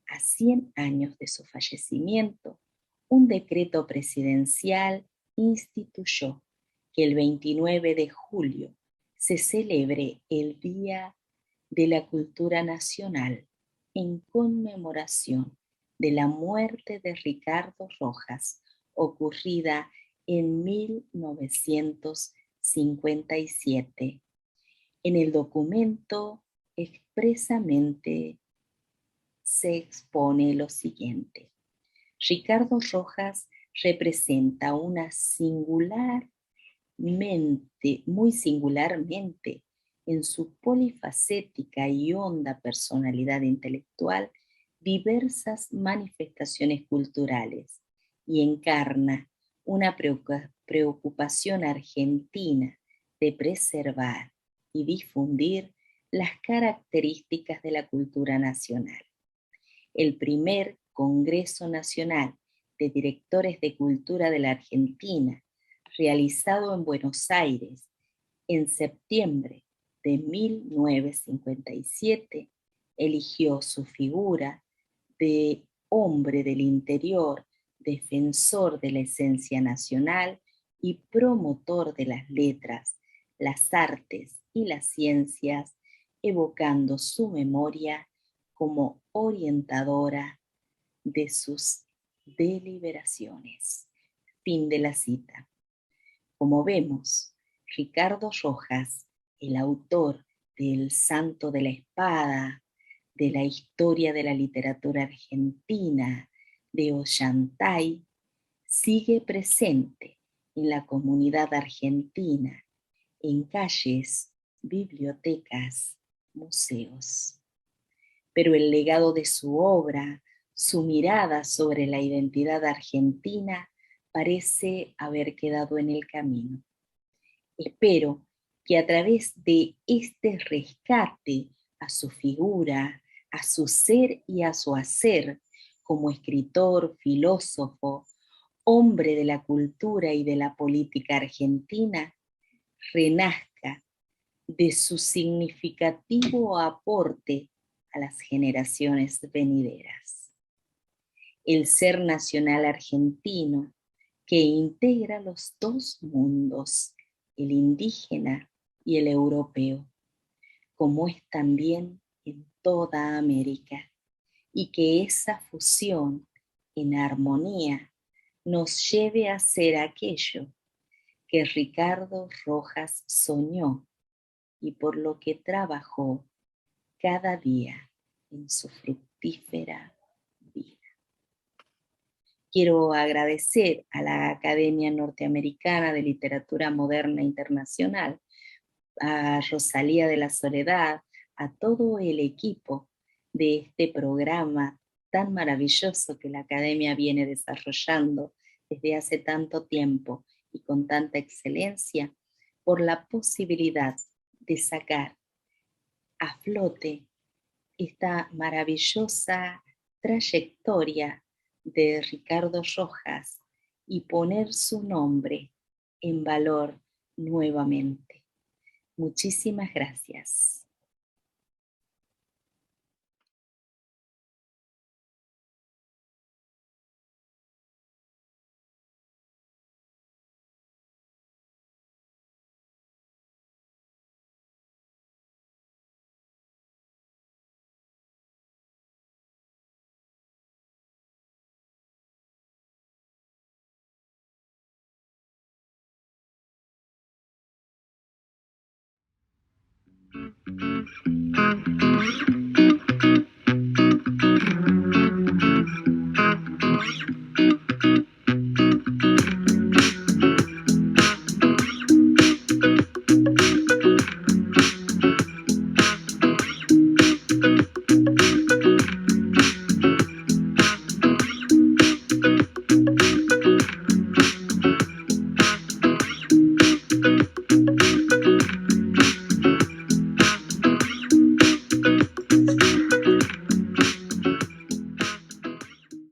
a 100 años de su fallecimiento, un decreto presidencial instituyó que el 29 de julio se celebre el Día de la Cultura Nacional en conmemoración de la muerte de Ricardo Rojas, ocurrida en 1957. En el documento expresamente se expone lo siguiente: Ricardo Rojas representa muy singularmente, en su polifacética y honda personalidad intelectual, diversas manifestaciones culturales y encarna una preocupación argentina de preservar y difundir las características de la cultura nacional. El primer Congreso Nacional de Directores de Cultura de la Argentina, realizado en Buenos Aires en septiembre de 1957, eligió su figura de hombre del interior, defensor de la esencia nacional y promotor de las letras, las artes y las ciencias, evocando su memoria como orientadora de sus deliberaciones. Fin de la cita. Como vemos, Ricardo Rojas, el autor del Santo de la Espada, de la historia de la literatura argentina, de Ollantay, sigue presente en la comunidad argentina, en calles, bibliotecas, museos. Pero el legado de su obra, su mirada sobre la identidad argentina, parece haber quedado en el camino. Espero que a través de este rescate a su figura, a su ser y a su hacer, como escritor, filósofo, hombre de la cultura y de la política argentina, renazca de su significativo aporte a las generaciones venideras. El ser nacional argentino que integra los dos mundos, el indígena y el europeo, como es también en toda América, y que esa fusión en armonía nos lleve a hacer aquello que Ricardo Rojas soñó y por lo que trabajó cada día en su fructífera vida. Quiero agradecer a la Academia Norteamericana de Literatura Moderna Internacional, a Rosalía de la Soledad, a todo el equipo de este programa tan maravilloso que la Academia viene desarrollando desde hace tanto tiempo y con tanta excelencia, por la posibilidad de sacar a flote esta maravillosa trayectoria de Ricardo Rojas y poner su nombre en valor nuevamente. Muchísimas gracias.